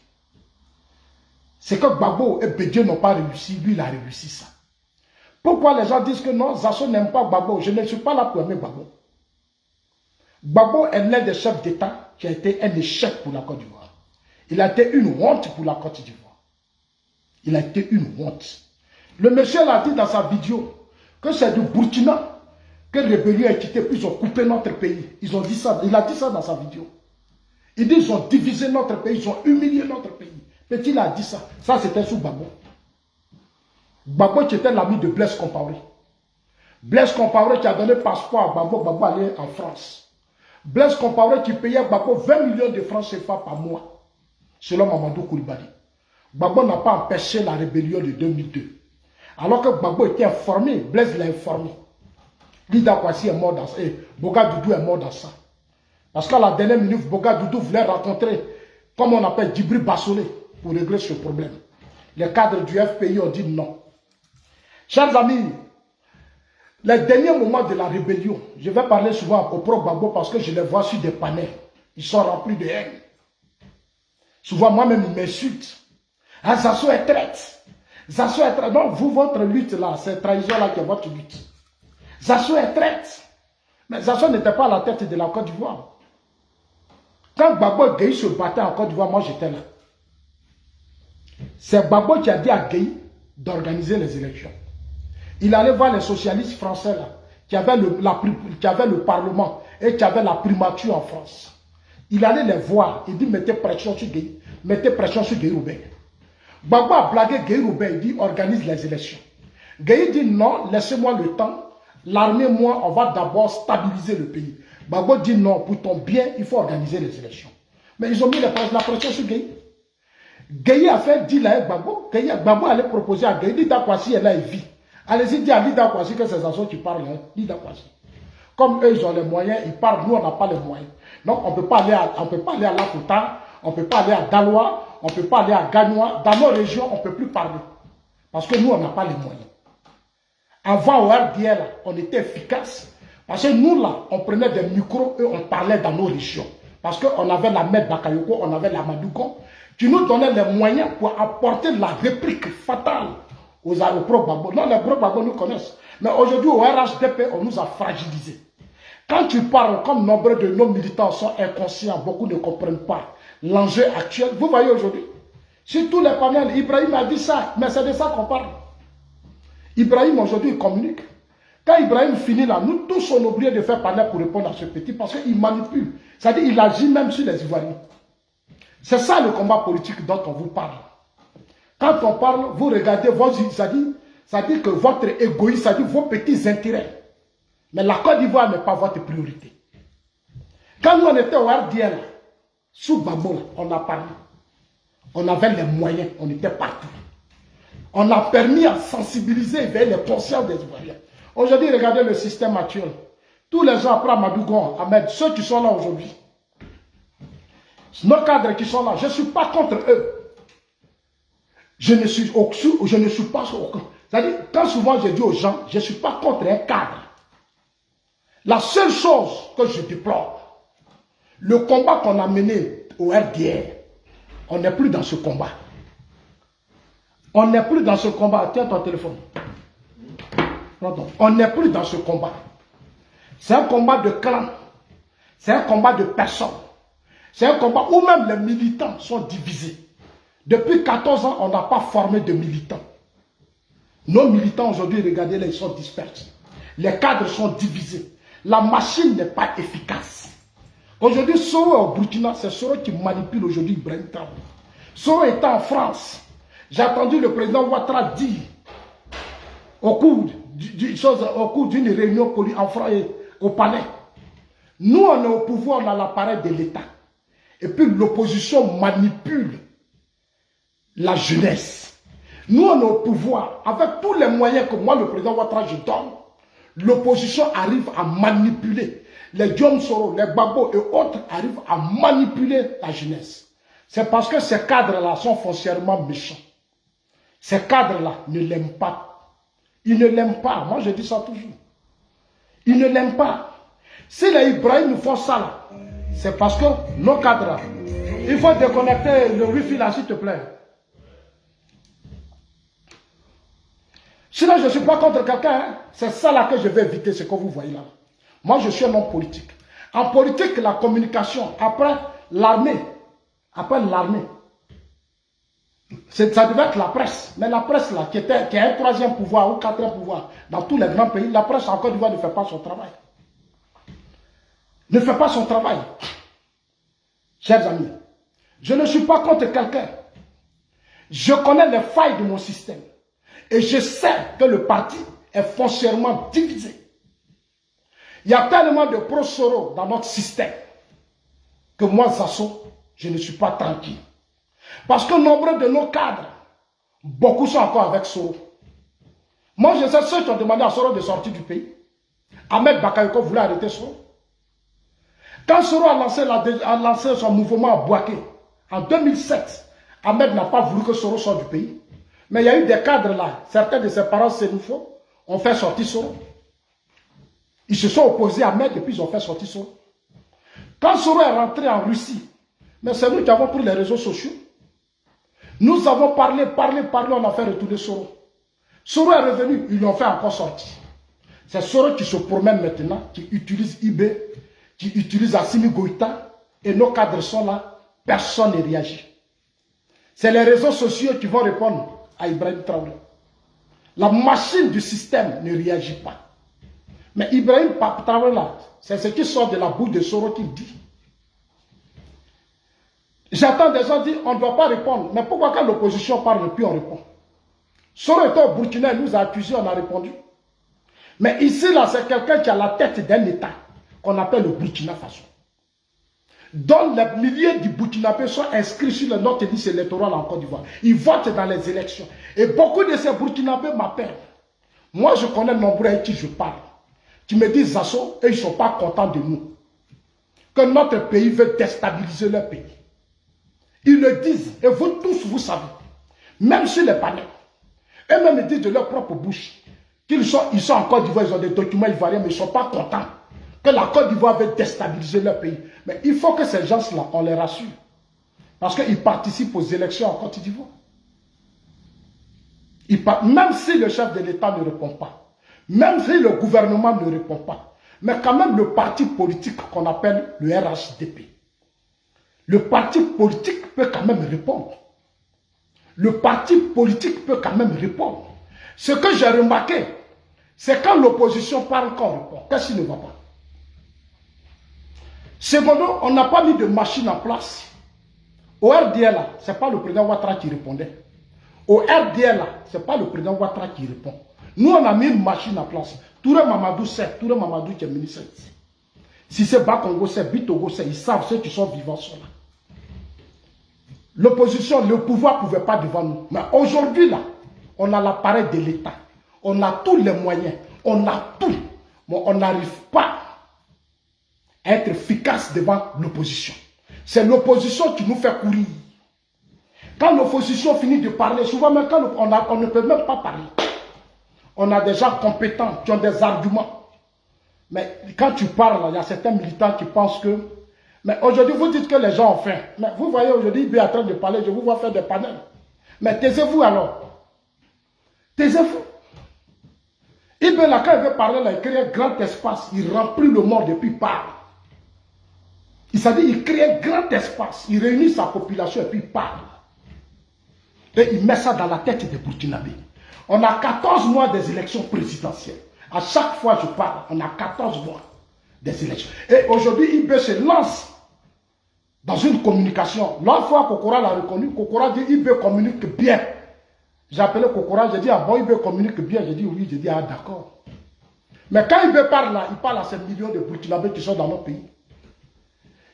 A: C'est que Gbagbo et Bédieu n'ont pas réussi, lui il a réussi ça. Pourquoi les gens disent que non, Zasso n'aime pas Gbagbo? Je ne suis pas là pour aimer Gbagbo. Gbagbo est l'un des chefs d'État qui a été un échec pour la Côte d'Ivoire. Il a été une honte pour la Côte d'Ivoire. Il a été une honte. Le monsieur l'a dit dans sa vidéo que c'est du Burkina que les rébellions ont quitté, puis ils ont coupé notre pays. Ils ont dit ça, il a dit ça dans sa vidéo. Il dit qu'ils ont divisé notre pays, ils ont humilié notre pays. Petit, il a dit ça. Ça, c'était sous Gbagbo. Gbagbo qui était l'ami de Blaise Compaoré. Blaise Compaoré qui a donné passeport à Gbagbo, Gbagbo allait en France. Blaise Compaoré qui payait Gbagbo 20 millions de francs CFA par mois, selon Mamadou Koulibaly. Gbagbo n'a pas empêché la rébellion de 2002. Alors que Gbagbo était informé, Blaise l'a informé. Lida Kwasi est mort dans ça, et Boga Doudou est mort dans ça. Parce qu'à la dernière minute, Boga Doudou voulait rencontrer, comme on appelle, Djibril Bassolé, pour régler ce problème. Les cadres du FPI ont dit non. Chers amis, les derniers moments de la rébellion, je vais parler souvent au pro Gbagbo parce que je les vois sur des panels. Ils sont remplis de haine. Souvent, moi-même, ils m'insultent. Ah, Zasso est traite. Zasso est traite. Donc, vous, votre lutte là, cette trahison-là qui est votre lutte. Zasso est traite. Mais Zasso n'était pas à la tête de la Côte d'Ivoire. Quand Gbagbo et Gueye se battaient en Côte d'Ivoire, moi j'étais là. C'est Gbagbo qui a dit à Gueye d'organiser les élections. Il allait voir les socialistes français là, qui avaient le Parlement et qui avaient la primature en France. Il allait les voir, il dit mettez pression sur Gueye, mettez pression sur Gueye Roubaix. Gbagbo a blagué Gueye Roubaix, il dit organise les élections. Gueye dit non, laissez-moi le temps. L'armée, moi, on va d'abord stabiliser le pays. Gbagbo dit non, pour ton bien, il faut organiser les élections. Mais ils ont mis la pression sur Gueye. Gueye a fait deal avec Gbagbo. Gbagbo allait proposer à Gueye, Lida Kwasi est là, il vit. Allez-y, dis à Lida Kwasi que c'est Zasso qui parle, hein. Lida Kwasi. Comme eux, ils ont les moyens, ils parlent, nous, on n'a pas les moyens. Donc, on ne peut pas aller à Lakota, on ne peut pas aller à Daloa, on ne peut pas aller à Gagnoa. Dans nos régions, on ne peut plus parler. Parce que nous, on n'a pas les moyens. Avant, au RDL, on était efficace. Parce que nous, là, on prenait des micros et on parlait dans nos régions. Parce qu'on avait la Med Bakayoko, on avait la Madougon, qui nous donnait les moyens pour apporter la réplique fatale aux pro-Gbagbo. Non, les pro-Gbagbo nous connaissent. Mais aujourd'hui, au RHDP, on nous a fragilisés. Quand tu parles, comme nombre de nos militants sont inconscients, beaucoup ne comprennent pas l'enjeu actuel. Vous voyez aujourd'hui, sur tous les panels, Ibrahim a dit ça, mais c'est de ça qu'on parle. Ibrahim aujourd'hui il communique. Quand Ibrahim finit là, nous tous on oublie de faire parler pour répondre à ce petit parce qu'il manipule. C'est-à-dire qu'il agit même sur les Ivoiriens. C'est ça le combat politique dont on vous parle. Quand on parle, vous regardez vos, ça dit que votre égoïsme, ça dit vos petits intérêts. Mais la Côte d'Ivoire n'est pas votre priorité. Quand nous on était au RDL, sous Gbagbo, on a parlé. On avait les moyens, on était partout. On a permis à sensibiliser vers les consciences des Ivoiriens. Aujourd'hui, regardez le système actuel. Tous les gens après Madougon, Ahmed, ceux qui sont là aujourd'hui, nos cadres qui sont là, je ne suis pas contre eux. Je ne suis pas aucun. C'est-à-dire, quand souvent je dis aux gens, je ne suis pas contre un cadre. La seule chose que je déplore, le combat qu'on a mené au RDR, on n'est plus dans ce combat. On n'est plus dans ce combat. Tiens ton téléphone. Pardon. On n'est plus dans ce combat. C'est un combat de clan. C'est un combat de personnes. C'est un combat où même les militants sont divisés. Depuis 14 ans, on n'a pas formé de militants. Nos militants aujourd'hui, regardez-les, ils sont dispersés. Les cadres sont divisés. La machine n'est pas efficace. Aujourd'hui, Soro est au Burkina, c'est Soro qui manipule aujourd'hui Ibrahim Traoré. Soro est en France. J'ai entendu le président Ouattara dire au cours d'une réunion en France au palais. Nous, on est au pouvoir, on a l'appareil de l'État. Et puis l'opposition manipule la jeunesse. Nous, on est au pouvoir. Avec tous les moyens que moi, le président Ouattara, je donne, l'opposition arrive à manipuler. Les Diom Soro, les Gbagbo et autres arrivent à manipuler la jeunesse. C'est parce que ces cadres-là sont foncièrement méchants. Ces cadres-là ne l'aiment pas. Ils ne l'aiment pas. Moi, je dis ça toujours. Ils ne l'aiment pas. Si les Ibrahim nous font ça, là, c'est parce que nos cadres, il faut déconnecter le wifi là, s'il te plaît. Sinon, je ne suis pas contre quelqu'un. Hein. C'est ça là que je vais éviter, ce que vous voyez là. Moi, je suis un homme politique. En politique, la communication, après l'armée, ça devait être la presse. Mais la presse là, qui a un troisième pouvoir ou quatrième pouvoir dans tous les grands pays, la presse en Côte d'Ivoire ne fait pas son travail. Ne fait pas son travail. Chers amis, je ne suis pas contre quelqu'un. Je connais les failles de mon système. Et je sais que le parti est foncièrement divisé. Il y a tellement de pro-Soro dans notre système que moi, Zasso, je ne suis pas tranquille. Parce que nombreux de nos cadres, beaucoup sont encore avec Soro. Moi, je sais ceux qui ont demandé à Soro de sortir du pays. Ahmed Bakayoko voulait arrêter Soro. Quand Soro a lancé son mouvement à Bouaké, en 2007, Ahmed n'a pas voulu que Soro sorte du pays. Mais il y a eu des cadres là, certains de ses parents sénoufos ont fait sortir Soro. Ils se sont opposés à Ahmed et puis ils ont fait sortir Soro. Quand Soro est rentré en Russie, mais c'est nous qui avons pris les réseaux sociaux. Nous avons parlé, on a fait retourner Soro. Soro est revenu, ils l'ont fait encore sortir. C'est Soro qui se promène maintenant, qui utilise eBay, qui utilise Assimi Goïta, et nos cadres sont là, personne ne réagit. C'est les réseaux sociaux qui vont répondre à Ibrahim Traoré. La machine du système ne réagit pas. Mais Ibrahim Traoré là, c'est ce qui sort de la bouche de Soro qui dit. J'entends des gens dire on ne doit pas répondre. Mais pourquoi quand l'opposition parle et puis on répond? Soro était au Burkina, il nous a accusés, on a répondu. Mais ici là, c'est quelqu'un qui a la tête d'un État qu'on appelle le Burkina Faso. Dont les milliers du Burkinabé sont inscrits sur le note liste électorale en Côte d'Ivoire. Ils votent dans les élections. Et beaucoup de ces Burkinabés m'appellent. Moi, je connais nombreux avec qui je parle. Qui me disent Zasso, et ils ne sont pas contents de nous. Que notre pays veut déstabiliser leur pays. Ils le disent, et vous tous, vous savez. Même sur les panels. Eux-mêmes disent de leur propre bouche qu'ils sont en Côte d'Ivoire, ils ont des documents ivoiriens, mais ils ne sont pas contents que la Côte d'Ivoire veut déstabiliser leur pays. Mais il faut que ces gens-là, on les rassure. Parce qu'ils participent aux élections en Côte d'Ivoire. Même si le chef de l'État ne répond pas, même si le gouvernement ne répond pas, mais quand même le parti politique qu'on appelle le RHDP, le parti politique peut quand même répondre. Le parti politique peut quand même répondre. Ce que j'ai remarqué, c'est quand l'opposition parle qu'on répond. Qu'est-ce qui ne va pas? Secondo, on n'a pas mis de machine en place. Au RDL, ce n'est pas le président Ouattara qui répondait. Au RDL, ce n'est pas le président Ouattara qui répond. Nous, on a mis une machine en place. Touré Mamadou sait, Touré Mamadou qui est ministre ici. Si c'est Bakongo sait, Bitogo sait, ils savent, ceux qui sont vivants sont là. L'opposition, le pouvoir ne pouvait pas devant nous. Mais aujourd'hui, là, On a l'appareil de l'État. On a tous les moyens. On a tout. Mais on n'arrive pas à être efficace devant l'opposition. C'est l'opposition qui nous fait courir. Quand l'opposition finit de parler, souvent même quand on ne peut même pas parler. On a des gens compétents qui ont des arguments. Mais quand tu parles, il y a certains militants qui pensent que... Mais aujourd'hui, vous dites que les gens ont faim. Mais vous voyez, aujourd'hui, il est en train de parler, je vous vois faire des panels. Mais taisez-vous alors. Taisez-vous. Ibé, là, quand il veut parler, là, il crée un grand espace. Il remplit le monde et puis il parle. Il crée un grand espace. Il réunit sa population et puis il parle. Et il met ça dans la tête des Burkinabés. On a 14 mois des élections présidentielles. À chaque fois je parle, on a 14 mois des élections. Et aujourd'hui, Ibé se lance dans une communication. L'autre fois, Kokora l'a reconnu. Kokora dit Ibé communique bien. J'ai appelé Kokora, j'ai dit, ah bon, Ibé communique bien. J'ai dit oui, j'ai dit, ah d'accord. Mais quand Ibé parle là, il parle à ces millions de Burkinabés qui sont dans nos pays.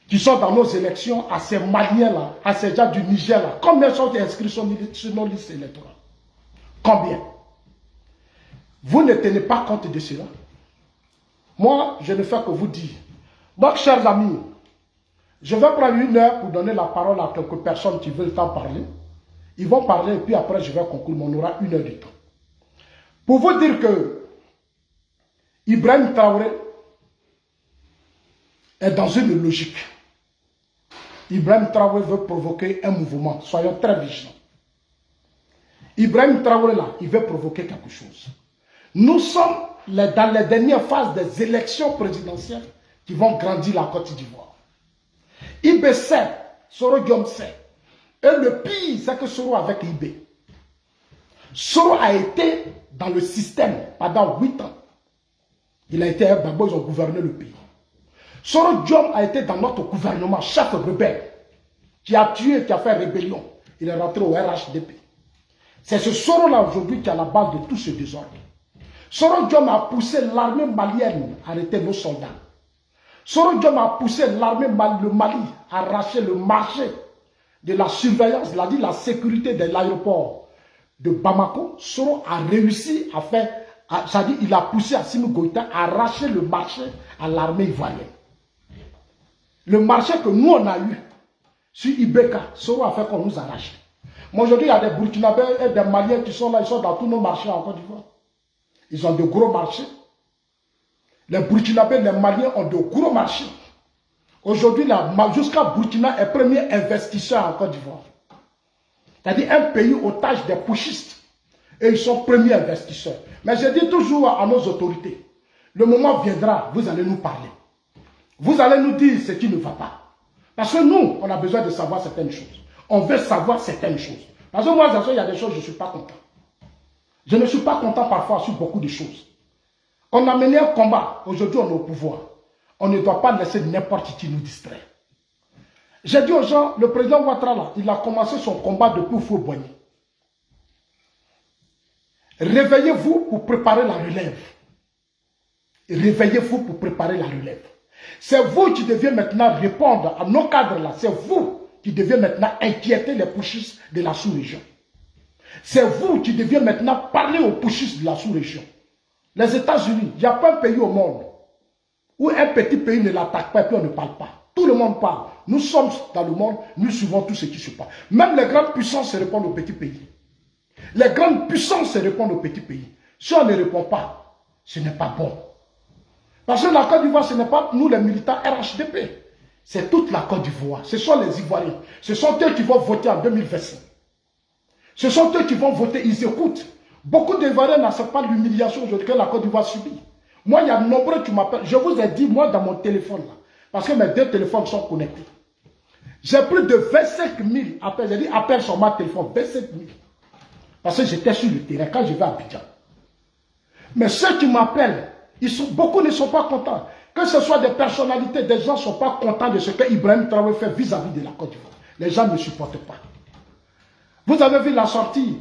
A: Qui sont dans nos élections, à ces Maliens là, à ces gens du Niger là. Combien sont inscrits sur nos listes électorales? Combien? Vous ne tenez pas compte de cela. Moi, je ne fais que vous dire. Donc, chers amis, je vais prendre 1 heure pour donner la parole à quelques personnes qui veulent en parler. Ils vont parler et puis après, je vais conclure. On aura 1 heure de temps. Pour vous dire que Ibrahim Traoré est dans une logique. Ibrahim Traoré veut provoquer un mouvement. Soyons très vigilants. Ibrahim Traoré, là, il veut provoquer quelque chose. Nous sommes dans les dernières phases des élections présidentielles qui vont grandir la Côte d'Ivoire. Ibé sait, Soro Guillaume sait. Et le pire, c'est que Soro avec Ibé. Soro a été dans le système pendant 8 ans. Il a été un babo, ils ont gouverné le pays. Soro Guillaume a été dans notre gouvernement, chef rebelle, qui a tué, qui a fait rébellion. Il est rentré au RHDP. C'est ce Soro-là aujourd'hui qui est à la base de tout ce désordre. Soro Guillaume a poussé l'armée malienne à arrêter nos soldats. Soro Guillaume a poussé l'armée le Mali à arracher le marché de la surveillance, la sécurité de l'aéroport de Bamako. Soro a réussi à faire, c'est-à-dire il a poussé Assimi Goïta à arracher le marché à l'armée ivoirienne. Le marché que nous on a eu sur Ibeka, Soro a fait qu'on nous arrache. Mais aujourd'hui, il y a des Burkinabés et des Maliens qui sont là, ils sont dans tous nos marchés en Côte d'Ivoire. Ils ont de gros marchés. Les Burkinabés, les Maliens ont de gros marchés. Aujourd'hui, jusqu'à Burkina est premier investisseur en Côte d'Ivoire. C'est-à-dire un pays otage des putschistes. Et ils sont premiers investisseurs. Mais je dis toujours à nos autorités, le moment viendra, vous allez nous parler. Vous allez nous dire ce qui ne va pas. Parce que nous, on a besoin de savoir certaines choses. On veut savoir certaines choses. Parce que moi, il y a des choses, je ne suis pas content. Je ne suis pas content parfois sur beaucoup de choses. On a mené un combat. Aujourd'hui, on est au pouvoir. On ne doit pas laisser n'importe qui nous distraire. J'ai dit aux gens, le président Ouattara, il a commencé son combat depuis Fou-Boigny. Réveillez-vous pour préparer la relève. Réveillez-vous pour préparer la relève. C'est vous qui deviez maintenant répondre à nos cadres là. C'est vous qui deviez maintenant inquiéter les putschistes de la sous-région. C'est vous qui deviez maintenant parler aux putschistes de la sous-région. Les États-Unis, il n'y a pas un pays au monde où un petit pays ne l'attaque pas et puis on ne parle pas. Tout le monde parle. Nous sommes dans le monde, nous suivons tout ce qui se passe. Même les grandes puissances se répondent aux petits pays. Les grandes puissances se répondent aux petits pays. Si on ne répond pas, ce n'est pas bon. Parce que la Côte d'Ivoire, ce n'est pas nous les militants RHDP. C'est toute la Côte d'Ivoire. Ce sont les Ivoiriens. Ce sont eux qui vont voter en 2025. Ce sont eux qui vont voter, ils écoutent. Beaucoup d'Ivoiriens n'acceptent pas l'humiliation aujourd'hui que la Côte d'Ivoire subit. Moi, il y a de nombreux qui m'appellent. Je vous ai dit, moi, dans mon téléphone, là, parce que mes 2 téléphones sont connectés. J'ai plus de 25 000 appels. J'ai dit, appels sur mon téléphone, 25 000. Parce que j'étais sur le terrain quand je vais à Abidjan. Mais ceux qui m'appellent, beaucoup ne sont pas contents. Que ce soit des personnalités, des gens ne sont pas contents de ce que Ibrahim Traoré fait vis-à-vis de la Côte d'Ivoire. Les gens ne supportent pas. Vous avez vu la sortie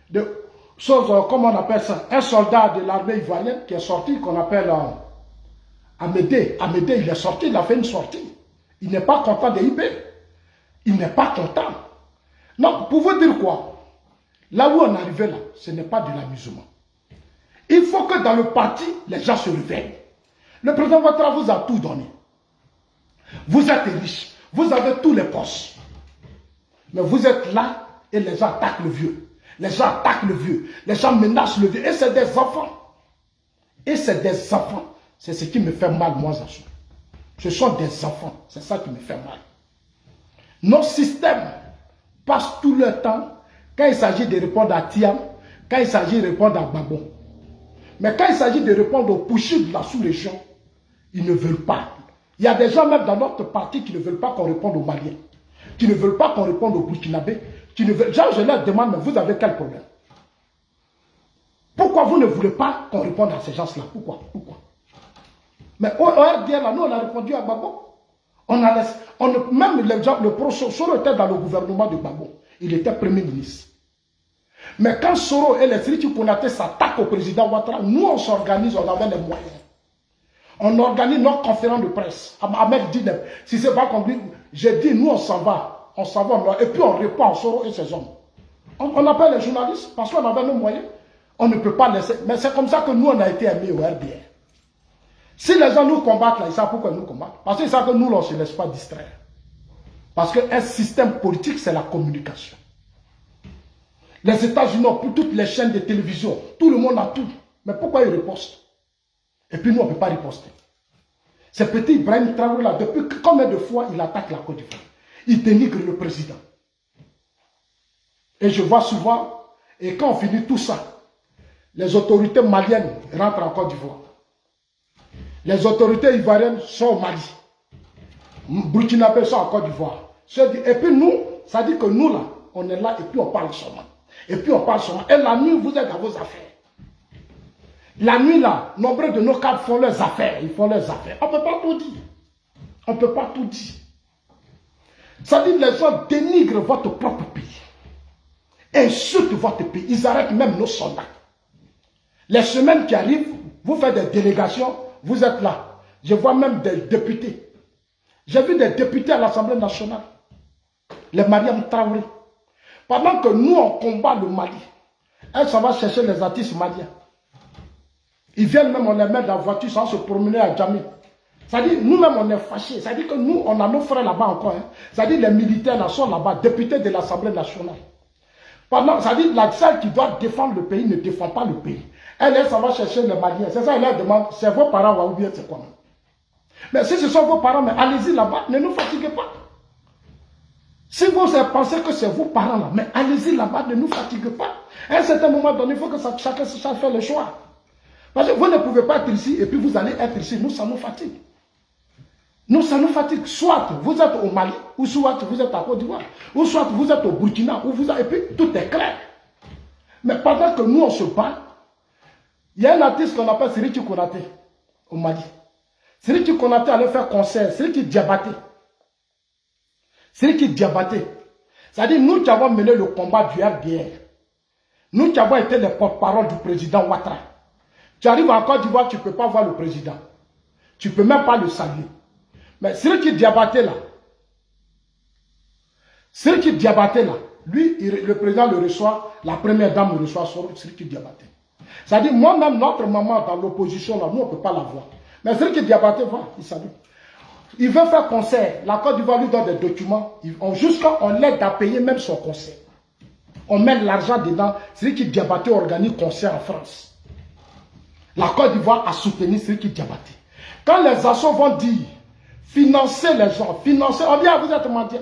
A: de choses, comment on appelle ça, un soldat de l'armée ivoirienne qui est sorti, qu'on appelle Amédée. Amédée, il est sorti, il a fait une sortie. Il n'est pas content de Ibé. Il n'est pas content. Donc, pour vous dire quoi? Là où on est arrivé là, ce n'est pas de l'amusement. Il faut que dans le parti, les gens se réveillent. Le président Ouattara vous a tout donné. Vous êtes riche, vous avez tous les postes. Mais vous êtes là et les gens attaquent le vieux. Les gens attaquent le vieux. Les gens menacent le vieux. Et c'est des enfants. Et c'est des enfants. C'est ce qui me fait mal, moi, Zassou. Ce sont des enfants. C'est ça qui me fait mal. Nos systèmes passent tout le temps quand il s'agit de répondre à Tiam, quand il s'agit de répondre à Babon. Mais quand il s'agit de répondre aux Pouchis de la sous-région, ils ne veulent pas. Il y a des gens même dans notre parti qui ne veulent pas qu'on réponde aux Maliens, qui ne veulent pas qu'on réponde aux Burkinabés, qui ne veulent... Genre, je leur demande, mais vous avez quel problème? Pourquoi vous ne voulez pas qu'on réponde à ces gens-là? Pourquoi? Mais au RDR, là, nous, on a répondu à Babon. On a laissé... même les gens, le professeur Soro était dans le gouvernement de Babon. Il était premier ministre. Mais quand Soro et les Siriki Konaté s'attaquent au président Ouattara, nous, on s'organise, on avait les moyens. On organise notre conférence de presse. Ahmed dit, si c'est pas compris, j'ai dit, nous, on s'en va. On s'en va. Et puis, on répond à Soro et ses hommes. On appelle les journalistes parce qu'on avait nos moyens. On ne peut pas laisser. Mais c'est comme ça que nous, on a été aimés au RDR. Si les gens nous combattent, là, ils savent pourquoi ils nous combattent. Parce qu'ils savent que nous, on ne se laisse pas distraire. Parce qu'un système politique, c'est la communication. Les États-Unis ont pour toutes les chaînes de télévision. Tout le monde a tout. Mais pourquoi ils ripostent? Et puis nous, on ne peut pas riposter. Ce petit Ibrahim Traoré là, depuis combien de fois il attaque la Côte d'Ivoire? Il dénigre le président. Et je vois souvent, et quand on finit tout ça, les autorités maliennes rentrent en Côte d'Ivoire. Les autorités ivoiriennes sont au Mali. Burkinabé sont en Côte d'Ivoire. Et puis nous, ça dit que nous là, on est là et puis on parle seulement. Et puis on parle seulement. Et la nuit, vous êtes dans vos affaires. La nuit là, nombreux de nos cadres font leurs affaires. Ils font leurs affaires. On ne peut pas tout dire. On ne peut pas tout dire. Ça dit que les gens dénigrent votre propre pays. Insultent votre pays. Ils arrêtent même nos soldats. Les semaines qui arrivent, vous faites des délégations, vous êtes là. Je vois même des députés. J'ai vu des députés à l'Assemblée nationale. Les Mariam Traoré. Pendant que nous, on combat le Mali, elles s'en vont chercher les artistes maliens. Ils viennent même, on les met dans la voiture sans se promener à Djamé. C'est-à-dire, nous-mêmes, on est fâchés. C'est-à-dire que nous, on a nos frères là-bas encore. Hein. C'est-à-dire, les militaires là sont là-bas, députés de l'Assemblée nationale. C'est-à-dire, la celle qui doit défendre le pays ne défend pas le pays. Elle s'en va chercher les Maliens. C'est ça, elle leur demande, c'est vos parents ou bien c'est quoi? Mais si ce sont vos parents, mais allez-y là-bas, ne nous fatiguez pas. Si vous pensez que c'est vos parents là, mais allez-y là-bas, ne nous fatiguez pas. À un certain moment donné, il faut que chacun se fasse le choix. Parce que vous ne pouvez pas être ici et puis vous allez être ici. Nous, ça nous fatigue. Nous, ça nous fatigue. Soit vous êtes au Mali, ou soit vous êtes à Côte d'Ivoire, ou soit vous êtes au Burkina, ou vous êtes... et puis tout est clair. Mais pendant que nous, on se bat, il y a un artiste qu'on appelle Siriki Konaté au Mali. Siriki Konaté allait faire concert, Siriki Diabaté. Siriki Diabaté. C'est-à-dire, nous qui avons mené le combat du RDR, nous qui avons été les porte-parole du président Ouattara. Tu arrives en Côte d'Ivoire, tu ne peux pas voir le président. Tu ne peux même pas le saluer. Mais Siriki Diabaté là, lui, le président le reçoit, la première dame le reçoit sur Siriki Diabaté. C'est-à-dire, moi-même, notre maman dans l'opposition, là, nous, on ne peut pas la voir. Mais Siriki Diabaté va, il salue. Il veut faire concert. La Côte d'Ivoire lui donne des documents. Jusqu'à on l'aide à payer même son concert. On met l'argent dedans. Siriki Diabaté organise concert en France. La Côte d'Ivoire a soutenu Siriki Diabaté. Quand les assos vont dire, financez les gens, financez, on dit, ah, vous êtes mendiants.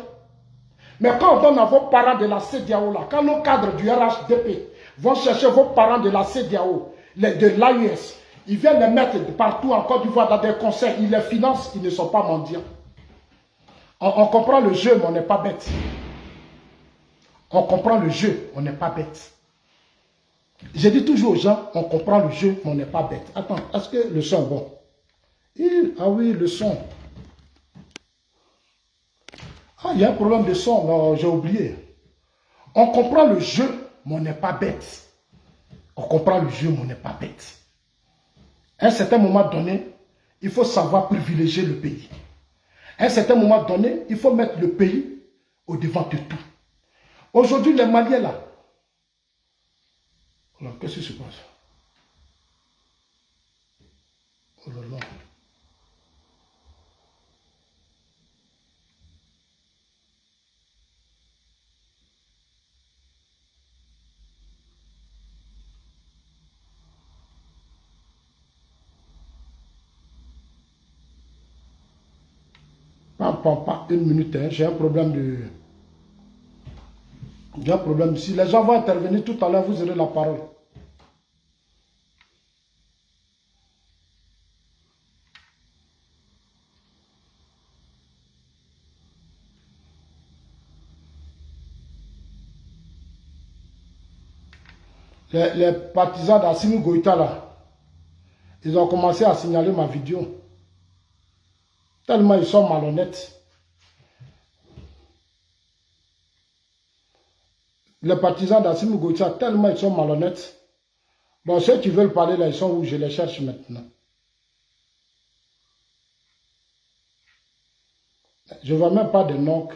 A: Mais quand on donne à vos parents de la CEDEAO, là, quand nos cadres du RHDP vont chercher vos parents de la CEDEAO, de l'AUS, ils viennent les mettre partout en Côte d'Ivoire dans des concerts, ils les financent, ils ne sont pas mendiants. On comprend le jeu, mais on n'est pas bête. On comprend le jeu, on n'est pas bête. Je dis toujours aux gens, on comprend le jeu, mais on n'est pas bête. Attends, est-ce que le son est bon? Ah oui, le son. Ah, il y a un problème de son, j'ai oublié. On comprend le jeu, mais on n'est pas bête. On comprend le jeu, mais on n'est pas bête. À un certain moment donné, il faut savoir privilégier le pays. À un certain moment donné, il faut mettre le pays au devant de tout. Aujourd'hui, les Maliens là, Alors, qu'est-ce qui se passe? Oh là là. Pas une minute, hein. J'ai un problème de... J'ai un problème. Si les gens vont intervenir tout à l'heure, vous aurez la parole. Les partisans d'Assimi Goïta, là, ils ont commencé à signaler ma vidéo. Tellement ils sont malhonnêtes. Les partisans d'Assimi Goïta, tellement ils sont malhonnêtes. Bon, ceux qui veulent parler là, ils sont où? Je les cherche maintenant. Je ne vois même pas de nom.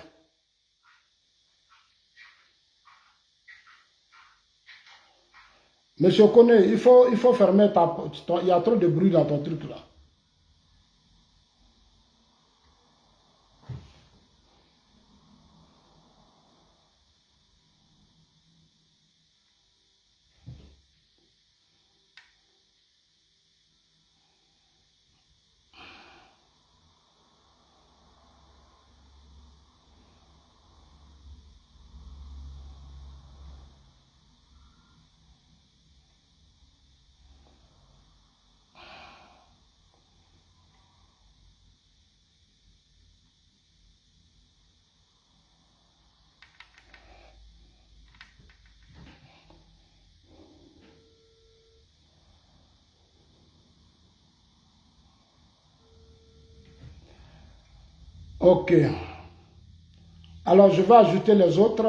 A: Monsieur Koné, il faut fermer il y a trop de bruit dans ton truc là. Ok. Alors, je vais ajouter les autres.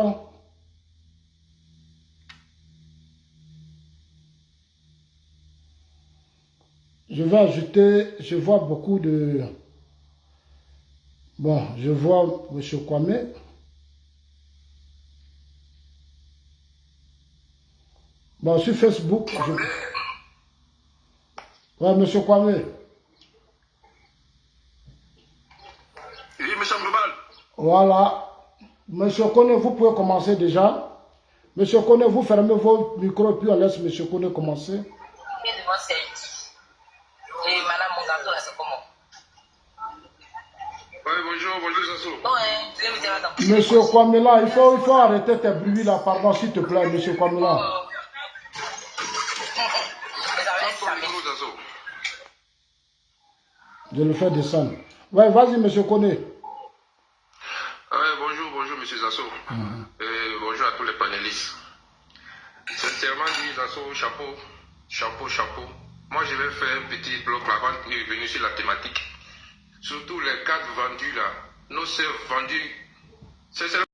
A: Je vais ajouter, je vois beaucoup de... Bon, je vois M. Kwame. Bon, sur Facebook, Ouais, M. Kwame.
I: Oui, M. Global.
A: Voilà. Monsieur Koné, vous pouvez commencer déjà. Monsieur Koné, vous fermez vos micros et puis on laisse Monsieur Koné commencer.
J: Et Madame Mongato, là, c'est comment?
I: Oui, bonjour, Sassou.
A: Monsieur Kwame là, il faut arrêter tes bruits là, pardon, s'il te plaît, Monsieur Kwame là. Je le fais descendre. Ouais, vas-y, Monsieur Koné.
I: Bonjour, Monsieur Zasso. Bonjour à tous les panélistes. Sincèrement dit, Zasso, chapeau. Moi, je vais faire un petit bloc avant de venir sur la thématique. Surtout les cartes vendues là, nos sœurs vendues.